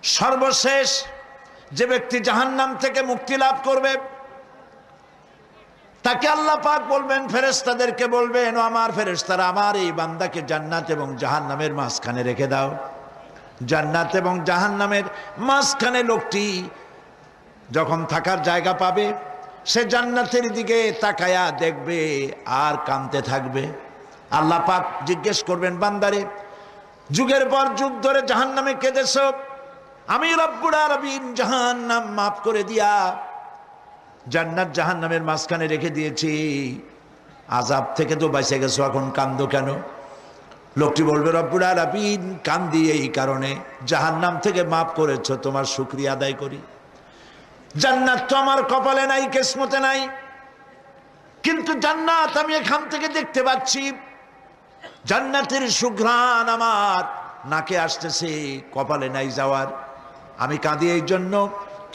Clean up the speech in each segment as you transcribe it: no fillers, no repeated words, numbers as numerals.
সর্বশেষ যে ব্যক্তি জাহান্নাম থেকে মুক্তি লাভ করবে তাকে আল্লাহ পাক বলবেন, ফেরেশতাদেরকে বলবেন, ও আমার ফেরেশতারা, আমার এই বান্দাকে জান্নাত এবং জাহান্নামের মাঝখানে রেখে দাও। জান্নাত এবং জাহান্নামের মাঝখানে লোকটি যখন থাকার জায়গা পাবে, সে জান্নাতের দিকে তাকায়া দেখবে আর কাঁদতে থাকবে। আল্লাহ পাক জিজ্ঞেস করবেন, বান্দারে, যুগের পর যুগ ধরে জাহান্নামে কেঁদেছ, আমি রব্বুল আলামিন জাহান্নাম মাফ করে দিয়া জান্নাত জাহান্নামের মাঝখানে রেখে দিয়েছি, আযাব থেকে তো বেঁচে গেছো, এখন কান্দো কেন? লোকটি বলবে, রব্বুল আলামিন কান্দি এই কারণে, জাহান্নাম থেকে মাফ করেছো, তোমার শুকরিয়া আদায় করি। জান্নাত তো আমার কপালে নাই, কিসমতে নাই, কিন্তু জান্নাত আমি এখান থেকে দেখতে পাচ্ছি, জান্নাতের সুঘ্রাণ আমার নাকে আসতেছে, কপালে নাই যাওয়ার। আমি কাঁদি এই জন্য,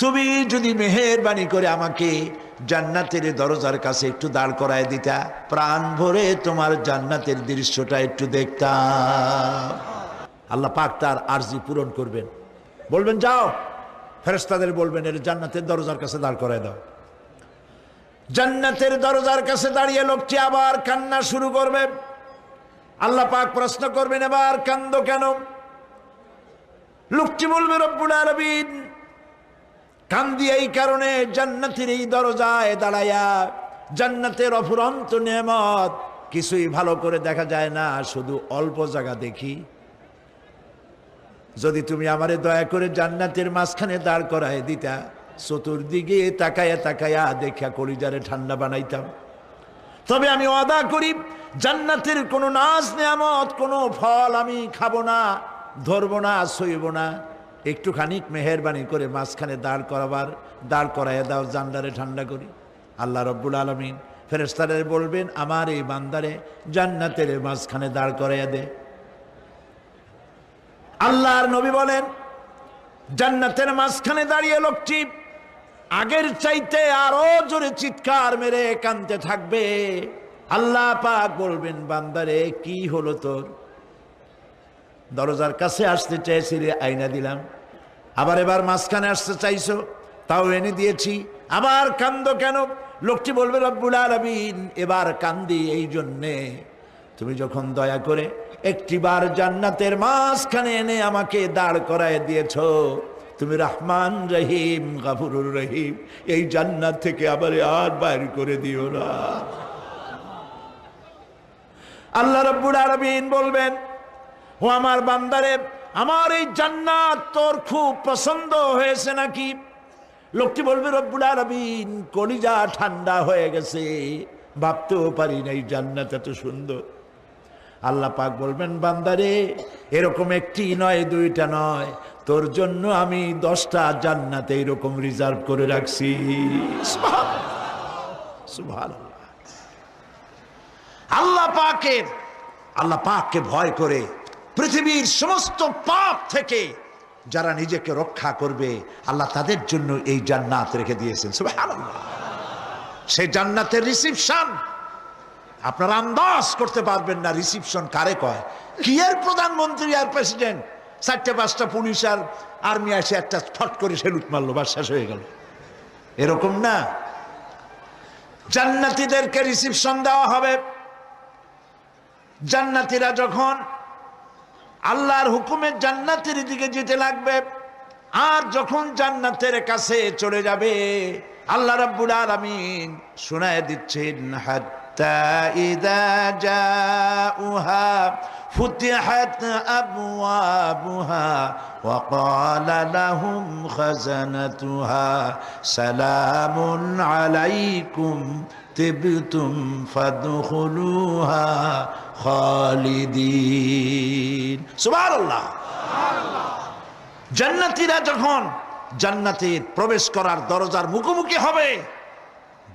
তুমি যদি মেহেরবানি করে আমাকে জান্নাতের দরজার কাছে একটু দাঁড় করায় দিতা, প্রাণ ভরে তোমার জান্নাতের দৃশ্যটা একটু দেখতাম। আল্লাহ পাক তার আরজি পূরণ করবেন, বলবেন, যাও, ফেরেশতাদের বলবেন, এর জান্নাতের দরজার কাছে দাঁড় করায় দাও। জান্নাতের দরজার কাছে দাঁড়িয়ে লোকটি আবার কান্না শুরু করবে। আল্লাহ পাক প্রশ্ন করবেন, এবার কান্দো কেন? লোকটি বলবে, রব্বুল আলামিন কান্দি এই কারণে, জান্নাতের এই দরজায় দাঁড়ায়া জান্নাতের অফুরন্ত নেয়ামত কিছুই ভালো করে দেখা যায় না, শুধু অল্প জায়গা দেখি। যদি তুমি আমারে দয়া করে জান্নাতের মাঝখানে দাঁড় করায় দিতা, চতুর্দিকে তাকায়া তাকায়া দেখা কলিজারে ঠান্ডা বানাইতাম। তবে আমি ওয়াদা করি, জান্নাতের কোনো নাজ নেয়ামত, কোনো ফল আমি খাবো না, ধরবো না, সইব না। একটুখানি মেহেরবানি করে মাঝখানে দাঁড় করাইয়া দাও, জান্নারে ঠান্ডা করি। আল্লাহ রব্বুল আলামিন ফেরেশতাদের বলবেন, আমার এই বান্দারে জান্নাতের মাঝখানে দাঁড় করাইয়া দে। আল্লাহর নবী বলেন, জান্নাতের মাঝখানে দাঁড়িয়ে লোকটি আগের চাইতে আরো জোরে চিৎকার মেরে কাঁদতে থাকবে। আল্লাহ পাক বলবেন, বান্দারে কি হলো তোর? দরজার কাছে আসতে চাইছিলে, আইনা দিলাম। আবার এবার মাঝখানে আসতে চাইছো, তাও এনে দিয়েছি, আবার কান্দো কেন? লোকটি বলবে, রব্বুল আলামিন এবার কান্দি এই জন্যে, তুমি যখন দয়া করে একটিবার জান্নাতের মাঝখানে এনে আমাকে দাঁড় করায় দিয়েছ, তুমি রহমান রহিম গফুরুর রহিম, এই জান্নাত থেকে আবার আর বাইর করে দিও না। আল্লাহ রাব্বুল আলামিন বলবেন, ও আমার বান্দারে, আমার এই জান্নাত তোর খুব পছন্দ হয়েছে নাকি? লোকটি বলবে, রব্বুল আলামিন কলিজা ঠান্ডা হয়ে গেছে, ভাবতেও পারি না এই জান্নাত এত সুন্দর। আল্লাহ পাক বলবেন, বান্দারে, এরকম একটি নয়, দুইটা নয়, তোর জন্য আমি 10টা জান্নাত এইরকম রিজার্ভ করে রাখছি। সুবহানাল্লাহ। আল্লাহ পাককে ভয় করে পৃথিবীর সমস্ত পাপ থেকে যারা নিজেকে রক্ষা করবে, আল্লাহ তাদের জন্য এই জান্নাত রেখে দিয়েছেন। সুবহানাল্লাহ। সেই জান্নাতের রিসিপশন আপনারা আন্দাজ করতে পারবেন না, রিসিপশন কারে কয়। কি এর প্রধানমন্ত্রী আর প্রেসিডেন্ট, 4-5টা পুলিশ আর আর্মি আসে, একটা ফট করে সেলুট মারলো, বা শেষ হয়ে গেল, এরকম না। জান্নাতীদেরকে রিসিপশন দেওয়া হবে। জান্নাতীরা যখন আল্লাহর হুকুমে জান্নাতের দিকে যেতে লাগবে, আর যখন জান্নাতের কাছে চলে যাবে, আল্লাহ রাব্বুল আলামিন শোনায় দিচ্ছেন, হাত্তা ইযা জাউহা ফুতিহাত আবওয়াবুহা ওয়া ক্বালা লাহুম খাজানাতুহা সালামুন আলাইকুম তিবতুম ফাদখুলুহা খালিদিন। সুবহানাল্লাহ। জান্নাতীরা যখন জান্নাতে প্রবেশ করার দরজার মুখোমুখি হবে,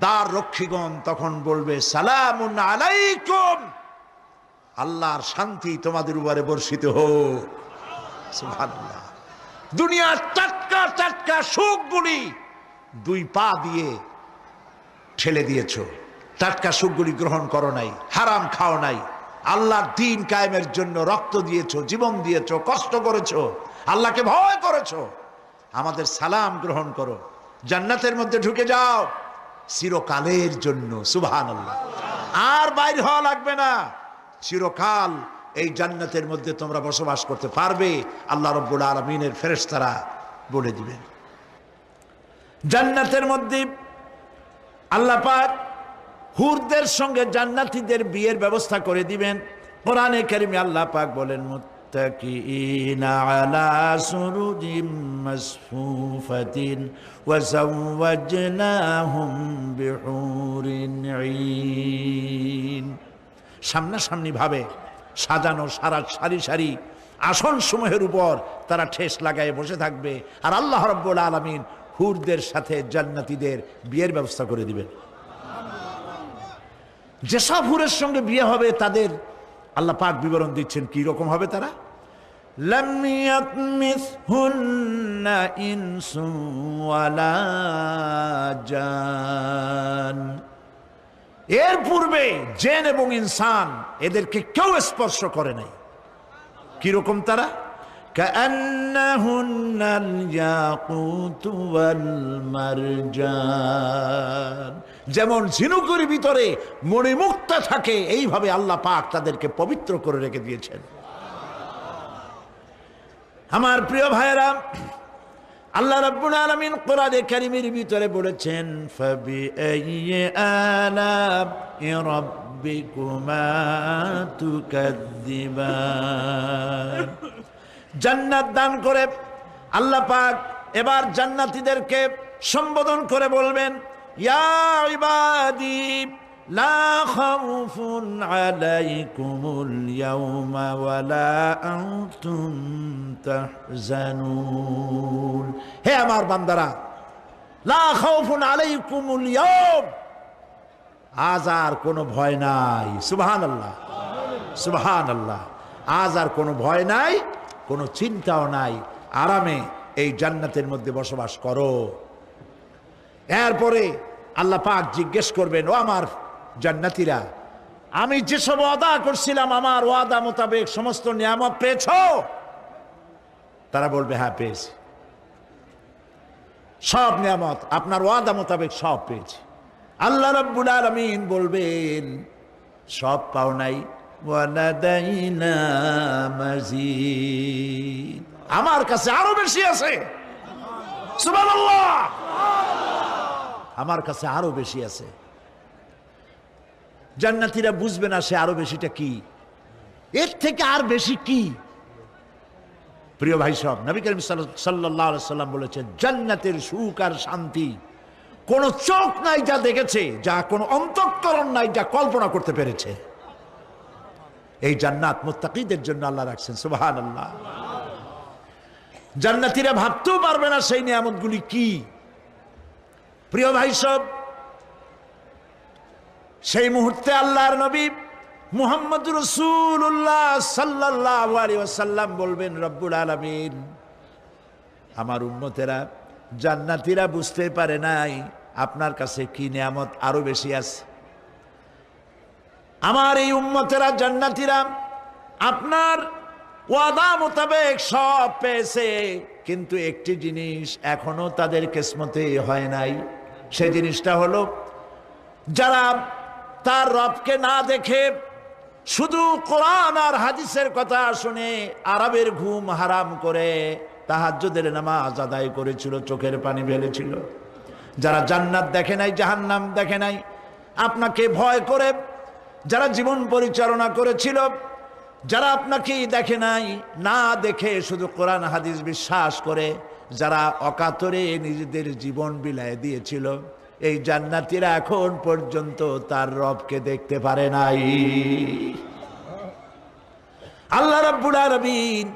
দ্বার রক্ষীগণ তখন বলবে, সালামুন আলাইকুম, আল্লাহর শান্তি তোমাদের উপরে বর্ষিত হোক। সুবহানাল্লাহ। দুনিয়ার টাটকা টাটকা সুখগুলি 2 পা দিয়ে ঠেলে দিয়েছো, টাটকা সুখগুলি গ্রহণ করো নাই, হারাম খাও নাই, আল্লাহর দ্বীন কায়েমের জন্য রক্ত দিয়েছো, জীবন দিয়েছো, কষ্ট করেছো, আল্লাহকে ভয় করেছো, আমাদের সালাম গ্রহণ করো, জান্নাতের মধ্যে ঢুকে যাও চিরকালের জন্য। সুবহানাল্লাহ। আর বাইর হওয়া লাগবে না, চিরকাল এই জান্নাতের মধ্যে তোমরা বসবাস করতে পারবে, আল্লাহ রাব্বুল আলামিনের ফেরেশতারা বলে দিবেন। জান্নাতের মধ্যে আল্লাহ পাক হুরদের সঙ্গে জান্নাতীদের বিয়ের ব্যবস্থা করে দিবেন। কোরআনে কারিমে আল্লাহ পাক বলেন, মুত্তাকিইনা আলা সুরুজিম মাসফুফাতিন ওয়া যাওয়াজনাহুম বিহুরিন ঈন। সামনাসামনি ভাবে সাজানো সারি সারি আসন সমূহের উপর তারা ঠেস লাগায় বসে থাকবে, আর আল্লাহ রাব্বুল আলামিন হুরদের সাথে জান্নাতীদের বিয়ের ব্যবস্থা করে দিবেন। যেসব হুরের সঙ্গে বিয়ে হবে তাদের আল্লাহ পাক বিবরণ দিচ্ছেন কি রকম হবে তারা। লাম ইয়াতমিসহুন্না ইনসুন ওয়ালা জান। এর পূর্বে জিন এবং ইনসান এদেরকে কেউ স্পর্শ করে নাই। কি রকম তারা? কাআন্নাহুন্নাল ইয়াকুতু ওয়াল মারজান। যেমন ঝিনুকের ভিতরে মণিমুক্তা থাকে, এইভাবে আল্লাহ পাক তাদেরকে পবিত্র করে রেখে দিয়েছেন। আমার প্রিয় ভাইরা, আল্লাহ রাব্বুল আলামিন কোরআনে কারীমের ভিতরে বলেছেন, ফাবিআইয়ি আলা'i রাব্বিকুমা তুকাযযিবান। জান্নাত দান করে আল্লাহ পাক এবার জান্নাতীদেরকে সম্বোধন করে বলবেন, ইয়া ইবাদি লা খাউফুন আলাইকুমুল ইয়াওমা ওয়ালা আনতুম তাহজানুন। হে আমার বান্দারা, লা খাউফুন আলাইকুমুল ইয়াওম, আজ আর কোনো ভয় নাই। সুবহানাল্লাহ, সুবহানাল্লাহ। আজ আর কোনো ভয় নাই, কোনো চিন্তাও নাই, আরামে এই জান্নাতের মধ্যে বসবাস করো। এরপরে আল্লাহ পাক জিজ্ঞেস করবেন, ও আমার জান্নাতীরা, আমি যেসব ওয়াদা করছিলাম আমার ওয়াদা মোতাবেক সমস্ত নিয়ামত পেয়েছো? তারা বলবে, হ্যাঁ পেয়েছি, সব নিয়ামত আপনার ওয়াদা মোতাবেক সব পেয়েছি। আল্লাহ রাব্বুল আলামিন বলবেন, সব পাও নাই, ওয়ালাদাইনা মাজিদ, আমার কাছে আরো বেশি আছে। সুবহানাল্লাহ, আমার কাছে আরো বেশি আছে। জান্নাতীরা বুঝবে না সে আরো বেশিটা কি, এর থেকে আর বেশি কি। প্রিয় ভাই সব, নবী করিম সাল্লাল্লাহু আলাইহি সাল্লাম বলেছেন, জান্নাতের সুখ আর শান্তি কোন চোখ নাই যা দেখেছে, যা কোন অন্তঃকরণ নাই যা কল্পনা করতে পেরেছে। এই জান্নাত মুত্তাকিদের জন্য আল্লাহ রাখছেন। সুবহানাল্লাহ। জান্নাতীরা ভাবতেও পারবে না সেই নিয়ামতগুলি কি। প্রিয় ভাই সব, সেই মুহূর্তে আল্লাহর নবী মুহাম্মদুর রাসূলুল্লাহ সাল্লাল্লাহু আলাইহি ওয়াসাল্লাম বলবেন, রব্বুল আলামিন, আমার উম্মতেরা জান্নাতীরা বুঝতে পারে নাই আপনার কাছে কি নিয়ামত আরো বেশি আছে। আমার এই উম্মতেরা জান্নাতীরা আপনার ওয়াদা মোতাবেক সব পেয়েছে, কিন্তু একটি জিনিস এখনো তাদের কিসমতে হয় নাই। সেই জিনিসটা হলো, যারা তার রবকে না দেখে শুধু কোরআন আর হাদিসের কথা শুনে আরবের ঘুম হারাম করে তাহাজ্জুদের নামাজ আদায় করেছিল, চোখের পানি ফেলেছিল, যারা জান্নাত দেখে নাই, জাহান্নাম দেখে নাই, আপনাকে ভয় করে যারা জীবন পরিচালনা করেছিল, যারা আপনাকে দেখে নাই, না দেখে শুধু কোরআন হাদিস বিশ্বাস করে যারা অকাতরে নিজেদের জীবন বিলায় দিয়েছিল, এই জান্নাতীরা এখন পর্যন্ত তার রবকে দেখতে পারে নাই। আল্লাহ রাব্বুল আলামিন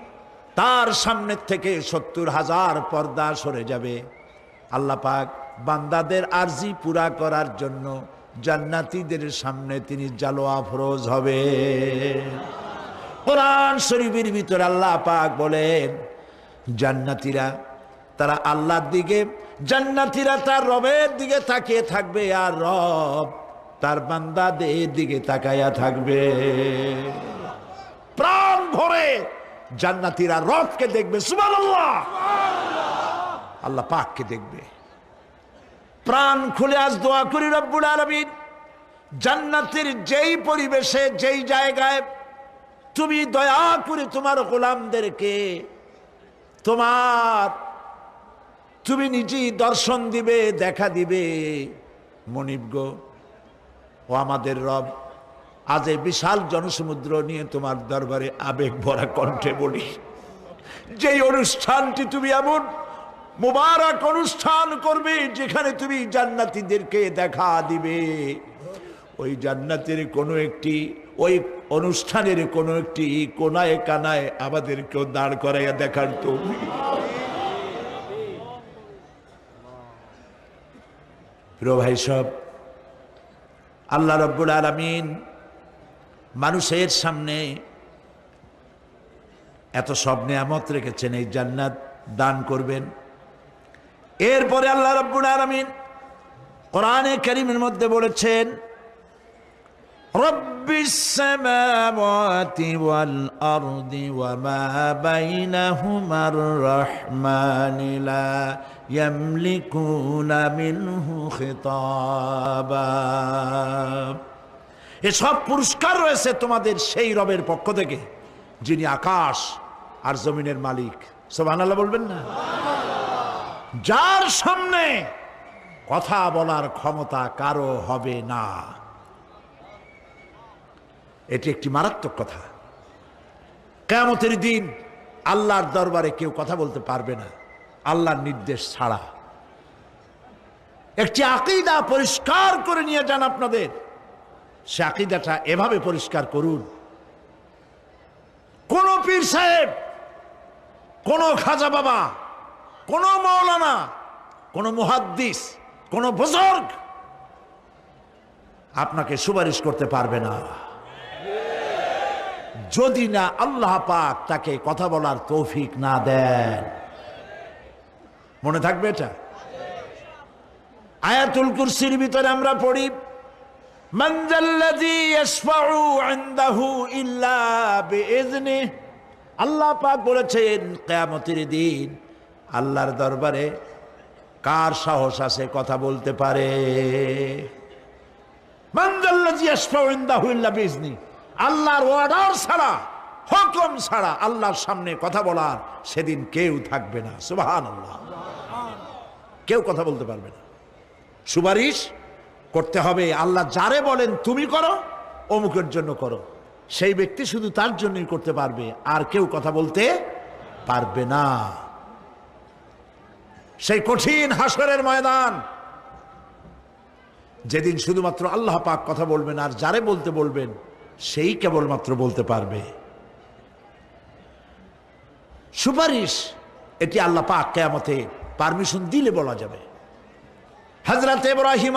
তার সামনে থেকে ৭০,০০০ পর্দা সরে যাবে। আল্লাহ পাক বান্দাদের আরজি পুরা করার জন্য জান্নাতীদের সামনে তিনি জালোয়া ফরোজ হবে। কোরআন শরীফের ভিতরে আল্লাহ পাক বলেন, জান্নাতীরা তারা আল্লাহর দিকে, জান্নাতীরা তার রবের দিকে তাকিয়ে থাকবে, আর রব তার বান্দাদের দিকে তাকায়া থাকবে। প্রাণ ভরে জান্নাতীরা রবকে দেখবে, সুবহানাল্লাহ, আল্লাহ পাককে দেখবে। প্রাণ খুলে আজ দোয়া করি রব্বুল আলামিন, জান্নাতের যেই পরিবেশে যেই জায়গায় তুমি দয়া করে তোমার গোলামদেরকে তুমি নিজেই দর্শন দিবে, দেখা দিবে। মনিব গো, ও আমাদের রব, আজ এই বিশাল জনসমুদ্র নিয়ে তোমার দরবারে আবেগ ভরা কণ্ঠে বলি, যেই অনুষ্ঠানটি তুমি এমন মুবারক অনুষ্ঠান করবে যেখানে তুমি জান্নাতীদেরকে দেখা দিবে, ওই জান্নাতের কোনো একটি, ওই অনুষ্ঠানের কোনো একটি কোনায় কানায় আমাদেরকেও দাঁড় করাইয়া দেখার তৌফিক। প্রিয় ভাই সব, আল্লাহ রাব্বুল আলামিন মানুষের সামনে এত সব নিয়ামত রেখেছেন, এই জান্নাত দান করবেন। এরপরে আল্লাহ রাব্বুল আলামিন কোরআনে কারীমের মধ্যে বলেছেন, রব্বিস সামাওয়াতি ওয়াল আরদি ওয়া মা বাইনাহুমার রাহমানি লা ইয়ামলিকুনা মিনহু খিতাবা। এসব পুরস্কার রয়েছে তোমাদের সেই রবের পক্ষ থেকে যিনি আকাশ আর জমিনের মালিক। সুবহানাল্লাহ বলবেন না? যার সামনে কথা বলার ক্ষমতা কারো হবে না। এটি একটি মারাত্মক কথা। কিয়ামতের দিন আল্লাহর দরবারে কেউ কথা বলতে পারবে না আল্লাহর নির্দেশ ছাড়া। একটি আকীদা পরিষ্কার করে নিয়ে যান আপনাদের, সে আকীদাটা এভাবে পরিষ্কার করুন, কোন পীর সাহেব, কোন খাজা বাবা, কোন মাওলানা, কোন মুহাদ্দিস, কোন বুজুর্গ আপনাকে সুপারিশ করতে পারবে না যদি না আল্লাহ পাক তাকে কথা বলার তৌফিক না দেন। মনে থাকবে এটা। আয়াতুল কুরসির ভিতরে আমরা পড়ি, মান যাল্লাযী ইয়াশফাউ ইনদাহু ইল্লা বিইযনিহি। আল্লাহ পাক বলেছেন কিয়ামতের দিন আল্লাহর দরবারে কার সাহস আছে কথা বলতে পারে? মান যাল্লাযী ইয়াশফাউ ইনদাহু ইল্লা বিইযনিহি। আল্লাহর অর্ডার ছাড়া, হুকুম ছাড়া আল্লাহর সামনে কথা বলার সেদিন কেউ থাকবে না। সুবহানাল্লাহ। কেউ কথা বলতে পারবে না। সুপারিশ করতে হবে আল্লাহ যারে বলেন তুমি করো, অমুকের জন্য করো, সেই ব্যক্তি শুধু তার জন্যই করতে পারবে, আর কেউ কথা বলতে পারবে না। সেই কঠিন হাসরের ময়দান, যেদিন শুধুমাত্র আল্লাহ পাক কথা বলবেন, আর যারে বলতে বলবেন সেই কেবলমাত্র বলতে পারবে। সুপারিশ এটি আল্লাহ পাক কিয়ামতে পারমিশন দিলে বলা যাবে। হযরত ইব্রাহিম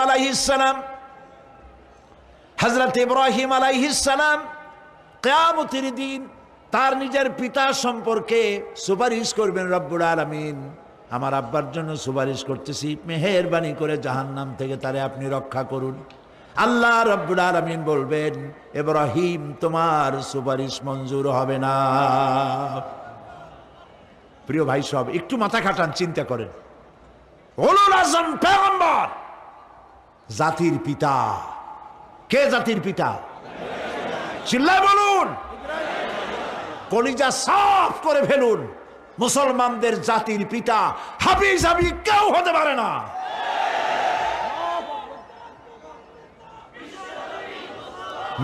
আলাইহিস সালাম কিয়ামতের দিন তার নিজের পিতা সম্পর্কে সুপারিশ করবেন, রব্বুল আলামিন আমার আব্বার জন্য সুপারিশ করতেছি, মেহেরবানি করে জাহান্নাম থেকে তারে আপনি রক্ষা করুন। আল্লাহ রব্বুল আলামিন বলবেন, ইব্রাহিম তোমার সুপারিশ মঞ্জুর হবে না। প্রিয় ভাই সব, একটু মাথা খাটান, চিন্তা করেন। উলুল আযম পয়গম্বর, জাতির পিতা। কে জাতির পিতা? চিল্লায় বলুন, কলিজা সাফ করে ফেলুন। মুসলমানদের জাতির পিতা হাফিজ কেউ হতে পারে না।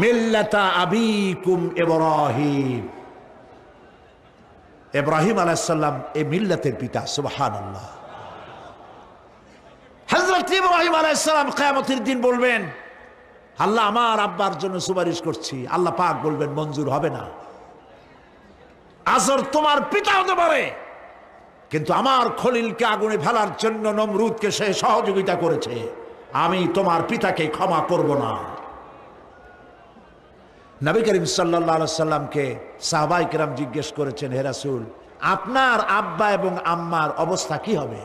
মিল্লাতা আবিকুম ইব্রাহিম। ইব্রাহিম আলাইহিস সালাম এই মিল্লাতের পিতা। সুবহানাল্লাহ। হযরত ইব্রাহিম আলাইহিস সালাম কিয়ামতের দিন বলবেন, আল্লাহ আমার আব্বার জন্য সুপারিশ করছি। আল্লাহ পাক বলবেন মঞ্জুর হবে না। আজর তোমার পিতা হতে পারে, কিন্তু আমার খলিলকে আগুনে ফেলার জন্য নমরুদকে সে সহযোগিতা করেছে, আমি তোমার পিতাকে ক্ষমা করব না। নবী করিম সাল্লাল্লাহু আলাইহি সাল্লামকে সাহাবায়ে কেরাম জিজ্ঞেস করেছেন, হে রাসূল, আপনার আব্বা এবং আম্মার অবস্থা কি হবে?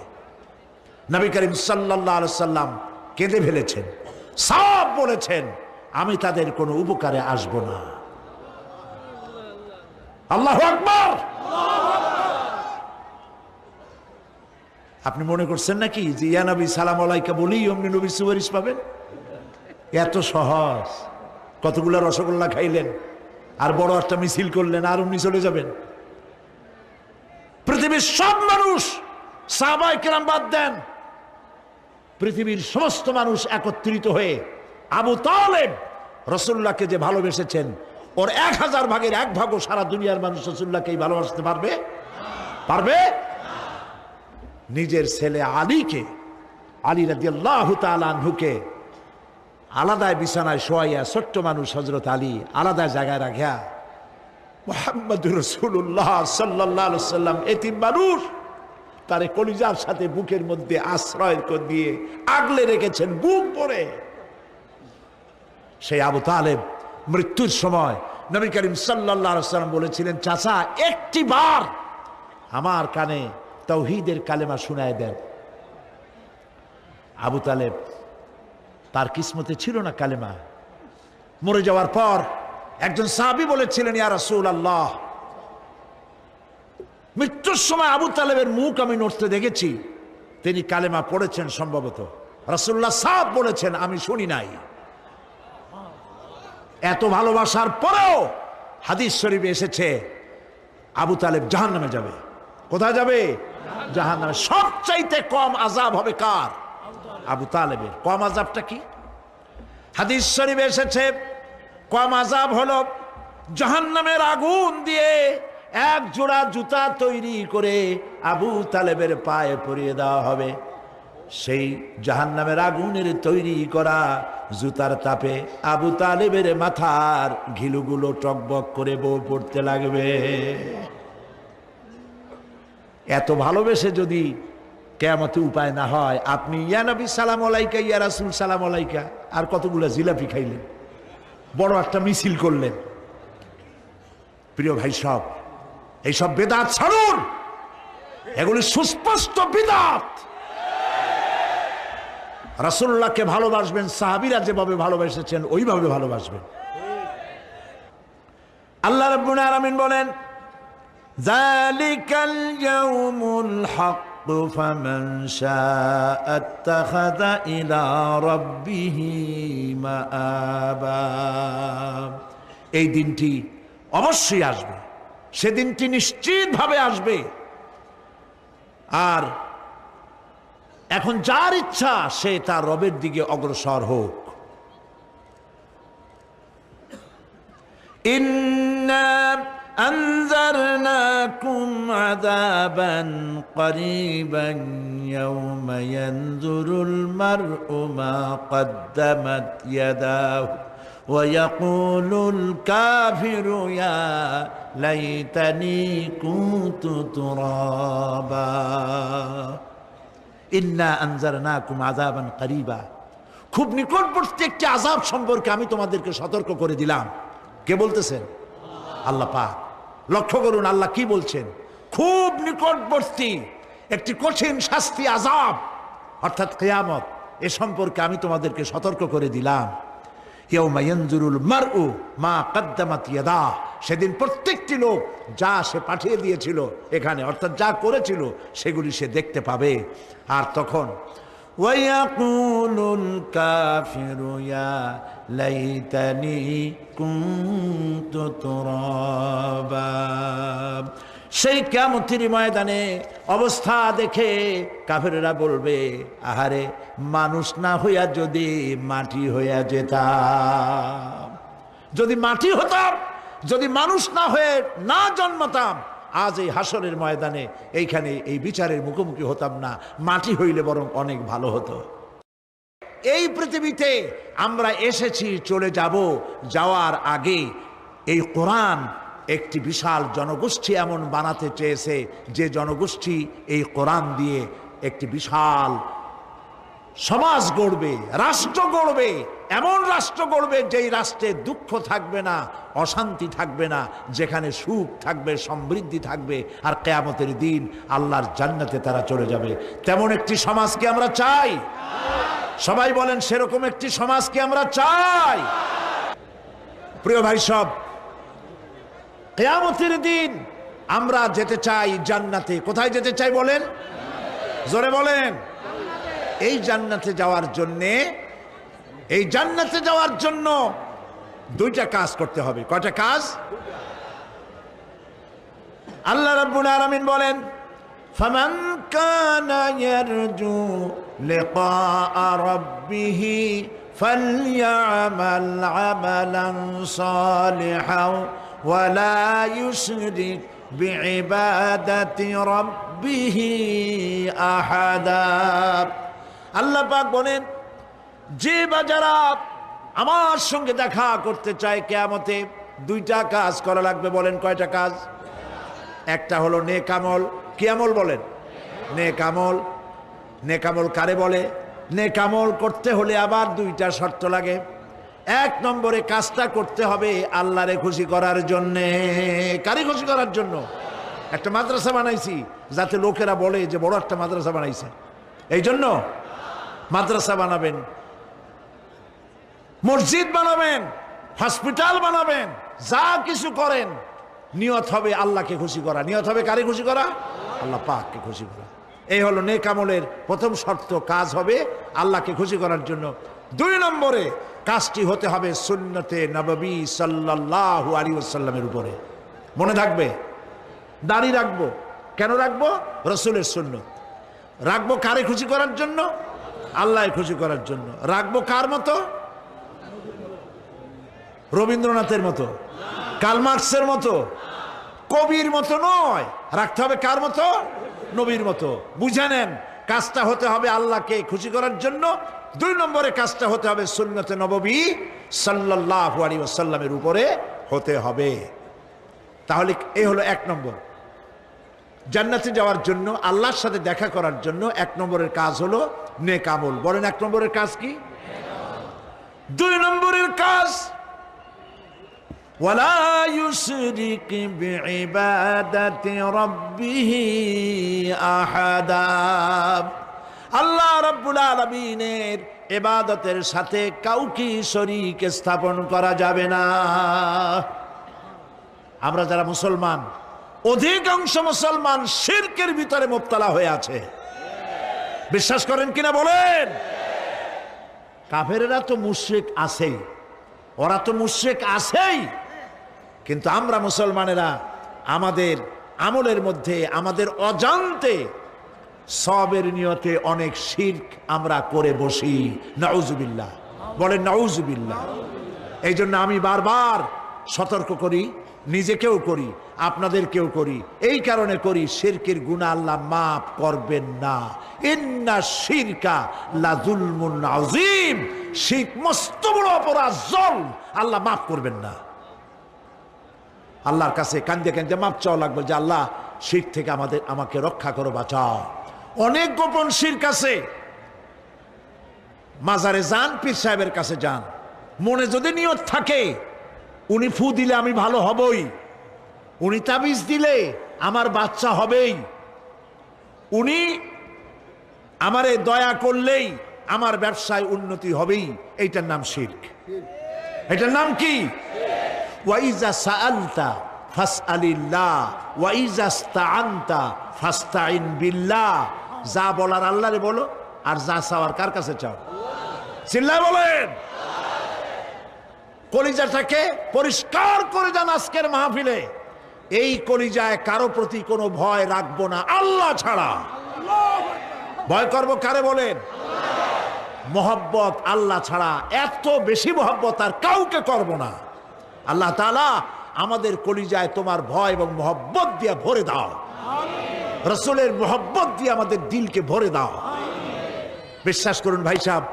নবী করিম সাল্লাল্লাহু আলাইহি সাল্লাম কেঁদে ফেলেছেন, সব বলেছেন, আমি তাদের কোনো উপকারে আসব না। আল্লাহু আকবার। আপনি মনে করছেন নাকি যে ইয়া নবী সালাম আলাইকা বলেই অমনি নবীর সুপারিশ পাবেন? এত সহজ। কতগুলা রসগোল্লা খাইলেন আর বড় একটা মিছিল করলেন আর অমনি চলে যাবেন? পৃথিবীর সব মানুষ, সাহাবায়ে কেরাম বাদ দেন, পৃথিবীর সমস্ত মানুষ একত্রিত হয়ে আবু তালেব রাসূলুল্লাহকে যে ভালোবেসেছেন, ওর 1000 ভাগের 1 ভাগও সারা দুনিয়ার মানুষ রাসূলুল্লাহকেই ভালোবাসতে পারবে? পারবে? নিজের ছেলে আলীকে, আলী রাদিয়াল্লাহু তাআলা আনহুকে আলাদায় বিছানায় শোয়াইয়া, ছোট্ট মানুষ হযরত আলী আলাদা জায়গায় রাখিয়া মুহাম্মদুর রাসূলুল্লাহ সাল্লাল্লাহু আলাইহি সাল্লাম এতিম মানুষ, তারে কলিজার সাথে বুকের মধ্যে আশ্রয় দিয়ে আগলে রেখেছেন বুক ভরে। সেই আবু তালেব মৃত্যুর সময় নবী করিম সাল্লাল্লাহু আলাইহি সাল্লাম বলেছিলেন, চাচা একটি বার আমার কানে তাওহীদের কালেমা শোনায় দেন। আবু তালেব, তার কিসমতে ছিল না কালেমা। মরে যাওয়ার পর একজন সাহাবী বলেছিলেন, ইয়া রাসূলুল্লাহ, মৃত্যুর সময় আবু তালেবের মুখ আমি নড়তে দেখেছি, তিনি কালেমা পড়েছেন সম্ভবত। রাসূলুল্লাহ সাহেব বলেছেন, আমি শুনি নাই। এত ভালোবাসার পরেও হাদিস শরীফে এসেছে আবু তালেব জাহান্নামে যাবে। কোথায় যাবে? জাহান্নামে। সবচাইতে কম আযাব হবে কার? আবু তালেবের। কম আযাবটা কি? হাদিস শরীফে এসেছে কম আযাব হলো জাহান্নামের আগুন দিয়ে 1 জোড়া জুতা তৈরি করে আবু তালেবের পায়ে পরিয়ে দেওয়া হবে। সেই জাহান্নামের আগুনের তৈরি করা জুতার তাপে আবু তালেবের মাথার ঘিলুগুলো টকবক করে বউ পড়তে লাগবে। এত ভালোবেসে যদি কিয়ামতে উপায় না হয়, আপনি ইয়া নবী সালাম আলাইকা, ইয়া রাসূল সালাম আলাইকা, আর কতগুলো জিলাপি খাইলেন, বড় একটা মিছিল করলেন। প্রিয় ভাই সব, এইসব বেদাত ছাড়ুন, এগুলি সুস্পষ্ট বিদআত। রাসূলুল্লাহকে ভালোবাসবেন, সাহাবীরা যেভাবে ভালোবেসেছেন ওইভাবে ভালোবাসবেন। আল্লাহ রাব্বুল আলামিন বলেন, যালিকাল ইয়াউমুল হক ফামান শাআ আত্তাখাযা ইলা রাব্বিহি মাআবা। এই দিনটি অবশ্যই আসবে, সেদিনটি নিশ্চিতভাবে আসবে। আর এখন যার ইচ্ছা সে তার রবের দিকে অগ্রসর হোক। ইন্না আনজারনাকুম আযাবান করিবান ইয়াওমা ইয়ানজুরুল মার'উ মা কদ্দামাত ইয়াদাহু ওয়া ইয়াকুলুল কাফিরু ইয়া লাইতানি কুনতু তুরাবা। ইন্না আনজারনাকুম আযাবান করিবা, খুব নিকটবর্তী একটি আযাব সম্পর্কে আমি তোমাদেরকে সতর্ক করে দিলাম। কে বলতেছেন? আল্লাহ পাক। লক্ষ্য করুন আল্লাহ কি বলছেন, খুব নিকটবর্তী একটি কঠিন শাস্তি, আযাব অর্থাৎ কিয়ামত, এ সম্পর্কে আমি তোমাদেরকে সতর্ক করে দিলাম। ইয়াউমা ইয়ানজুরুল মার'উ মা কদ্দামাত ইয়াদাহ, সেদিন প্রত্যেকটি লোক যা সে পাঠিয়ে দিয়েছিল এখানে, অর্থাৎ যা করেছিল সেগুলি সে দেখতে পাবে। আর তখন ওয়ায়াকুলুল কাফিরু ইয়া লাইতানি কুনতু তুরাবা। সেই কিয়ামতের ময়দানে অবস্থা দেখে কাফেররা বলবে, আহারে মানুষ না হইয়া যদি মাটি হইয়া যেতাম, যদি মাটি হতাম, যদি মানুষ না হয়ে না জন্মতাম, আজ এই হাসরের ময়দানে এইখানে এই বিচারের মুখোমুখি হতাম না, মাটি হইলে বরং অনেক ভালো হতো। এই পৃথিবীতে আমরা এসেছি, চলে যাব, যাওয়ার আগে এই কোরআন একটি বিশাল জনগোষ্ঠী এমন বানাতে চেয়েছে যে জনগোষ্ঠী এই কোরআন দিয়ে একটি বিশাল সমাজ গড়বে, রাষ্ট্র গড়বে, এমন রাষ্ট্র গড়বে যেই রাষ্ট্রে দুঃখ থাকবে না, অশান্তি থাকবে না, যেখানে সুখ থাকবে, সমৃদ্ধি থাকবে, আর কিয়ামতের দিন আল্লাহর জান্নাতে তারা চলে যাবে। তেমন একটি সমাজকে আমরা চাই। সবাই বলেন, সেরকম একটি সমাজকে আমরা চাই। প্রিয় ভাই সব, কিয়ামতের দিন আমরা যেতে চাই জান্নাতে। কোথায় যেতে চাই বলেন? জোরে বলেন। এই জান্নাতে যাওয়ার জন্য দুইটা কাজ করতে হবে। কয়টা কাজ? আল্লাহ রাব্বুল আলামিন বলেন, ফামান কানা ইয়ারজু লিকাআ রাব্বিহি ফালইআমাল আমালান সালিহান ওয়া লা ইউশরিক বিইবাদাতি রাব্বিহি আহাদা। আল্লাহ পাক বলেন, যে বাজারা আমার সঙ্গে দেখা করতে চায় কিয়ামতে, দুইটা কাজ করা লাগবে। বলেন কয়টা কাজ? একটা হলো নেক আমল। কি আমল বলেন? নেক আমল। নেক আমল কারে বলে? নেক আমল করতে হলে আবার দুইটা শর্ত লাগে। এক নম্বরে কাজটা করতে হবে আল্লাহরে খুশি করার জন্যে। কারে খুশি করার জন্য? একটা মাদ্রাসা বানাইছি যাতে লোকেরা বলে যে বড় একটা মাদ্রাসা বানাইছে, এই জন্য মাদ্রাসা বানাবেন, মসজিদ বানাবেন, হসপিটাল বানাবেন, যা কিছু করেন নিয়ত হবে আল্লাহকে খুশি করা। নিয়ত হবে কারে খুশি করা? আল্লাহ পাককে খুশি করা। এই হলো নেক আমলের প্রথম শর্ত। কাজ হবে আল্লাহকে খুশি করার জন্য। দুই নম্বরে কাজটি হতে হবে সুন্নতে নববী সাল্লাল্লাহু আলাইহি ওয়াসাল্লামের উপরে। মনে থাকবে, দাড়ি রাখবো। কেন রাখবো? রাসূলের সুন্নত। রাখবো কারে খুশি করার জন্য? আল্লাহকে খুশি করার জন্য। রাখবো কার মতো? রবীন্দ্রনাথের মতো, কার্ল মার্কসের মতো, কবির মতো নয়। রাখতে হবে কার মতো? নবীর মতো। বুঝে নেন, কাজটা হতে হবে আল্লাহকে খুশি করার জন্য। দুই নম্বরে কাজটা হতে হবে সুন্নতে নববী সাল্লাল্লাহু আলাইহি ওয়াসাল্লামের উপরে হতে হবে। তাহলে এই হলো এক নম্বর। জান্নাতে যাওয়ার জন্য, আল্লাহর সাথে দেখা করার জন্য এক নম্বরের কাজ হলো নেক আমল। বলেন এক নম্বরের কাজ কি? দুই নম্বরের কাজ ওয়ালা ইউশরিক বিইবাদাতি রাব্বিহি আহাদা। আল্লাহ রাব্বুল আলামিনের ইবাদতের সাথে কাউকে শরীক স্থাপন করা যাবে না। আমরা যারা মুসলমান, অধিকাংশ মুসলমান শিরকের ভিতরে মুবতালা হয়ে আছে। বিশ্বাস করেন কিনা বলেন? কাফেরেরা তো মুশরিক আছেই, ওরা তো মুশরিক আছেই, কিন্তু আমরা মুসলমানেরা আমাদের আমলের মধ্যে আমাদের অজান্তে সবের নিয়তে অনেক শিরক আমরা করে বসি। নাউজুবিল্লাহ। বলেন নাউজুবিল্লাহ। এই জন্য আমি বারবার সতর্ক করি, নিজেকেও করি, আপনাদেরকেও করি। এই কারণে করি, শিরকের গুনাহ আল্লাহ মাফ করবেন না। ইন্না শিরকা লাযুলমুন আযীম। শিরক মস্ত বড় অপরাধ, জুলম, আল্লাহ মাফ করবেন না। আল্লাহর কাছে কান্দে কান্দে মাফ চাওয়া লাগবে যে আল্লাহ শিরক থেকে আমাকে রক্ষা করো, বাঁচাও। অনেক গোপন শিরক আছে। মাজারে যান, পীর সাহেবের কাছে যান, মনে যদি নিয়ত থাকে উনি ফু দিলে আমি ভালো হবই, উনি তাবিজ দিলে আমার বাচ্চা হবেই, উনি আমারে দয়া করলেই আমার ব্যবসায় উন্নতি হবেই, এইটার নাম শিরক। এটার নাম কি? ওয়াইজা সাআলতা ফাসআলিল্লাহ ওয়াইজা ইসতাআনতা ফাসতাইন বিল্লাহ। যা বলার আল্লাহরে বলো, আর যা চাওয়ার কার কাছে চাও? চিল্লায় বলেন। কলিজাটাকে পরিষ্কার করে যান আজকের মাহফিলে। এই কলিজায় কারো প্রতি কোনো ভয় রাখবো না আল্লাহ ছাড়া। ভয় করবো কারে বলেন? মোহব্বত আল্লাহ ছাড়া, এত বেশি মোহব্বত আর কাউকে করব না। আল্লাহ তাআলা আমাদের কলিজায় তোমার ভয় এবং মোহব্বত দিয়ে ভরে দাও। রাসূলের মোহব্বত দিয়ে আমাদের দিলকে ভরে দাও। বিশ্বাস করুন ভাই সাহেব,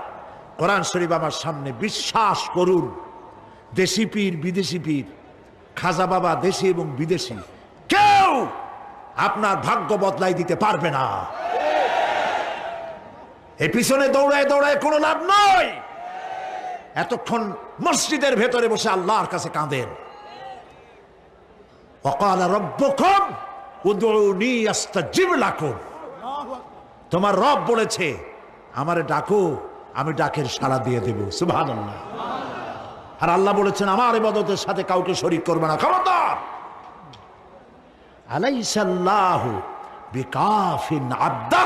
কোরআন শরীফ আমার সামনে, বিশ্বাস করুন, দেশি পীর বিদেশি পীর, খাজা বাবা দেশি এবং বিদেশি, কেউ আপনার ভাগ্য বদলাই দিতে পারবে না। এই পিছনে দৌড়ায় দৌড়ায় কোনো লাভ নয়। এতক্ষণ মসজিদের ভেতরে বসে আল্লাহর কাছে কাঁদেন। ওয়াকালা রাব্বুকুম উদউনি আস্তাজিব লাকুম। তোমার রব বলেছে আমারে ডাকো, আমি ডাকের সাড়া দিয়ে দেব। সুবহানাল্লাহ। আর আল্লাহ বলেছেন আমার ইবাদতের সাথে কাউকে শরীক করবে না। খবরদার। আলাইসাল্লাহু বিকাফিন আবদা।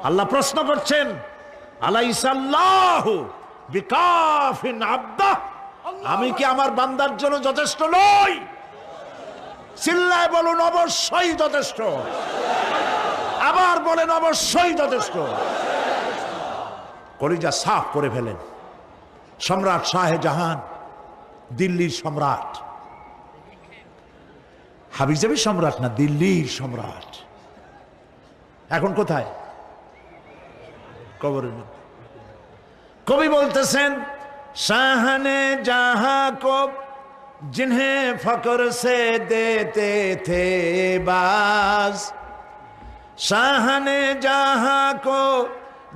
আল্লাহ প্রশ্ন করছেন, আলাইসাল্লাহু বিকাফিন আবদাহ, আমি কি আমার বান্দার জন্য যথেষ্ট নই? চিল্লায় বলুন অবশ্যই যথেষ্ট। আবার বলেন অবশ্যই যথেষ্ট। কলিজা সাফ করে ফেলেন। সম্রাট শাহজাহান, দিল্লির সম্রাট, হাবিজাবি সম্রাট না, দিল্লির সম্রাট। এখন কোথায়? কবরের মধ্যে। কবি বলতেছেন, শাহনে জাহাঁ কো जिन्हें फकर से देते थे बाज, शाहने जहां को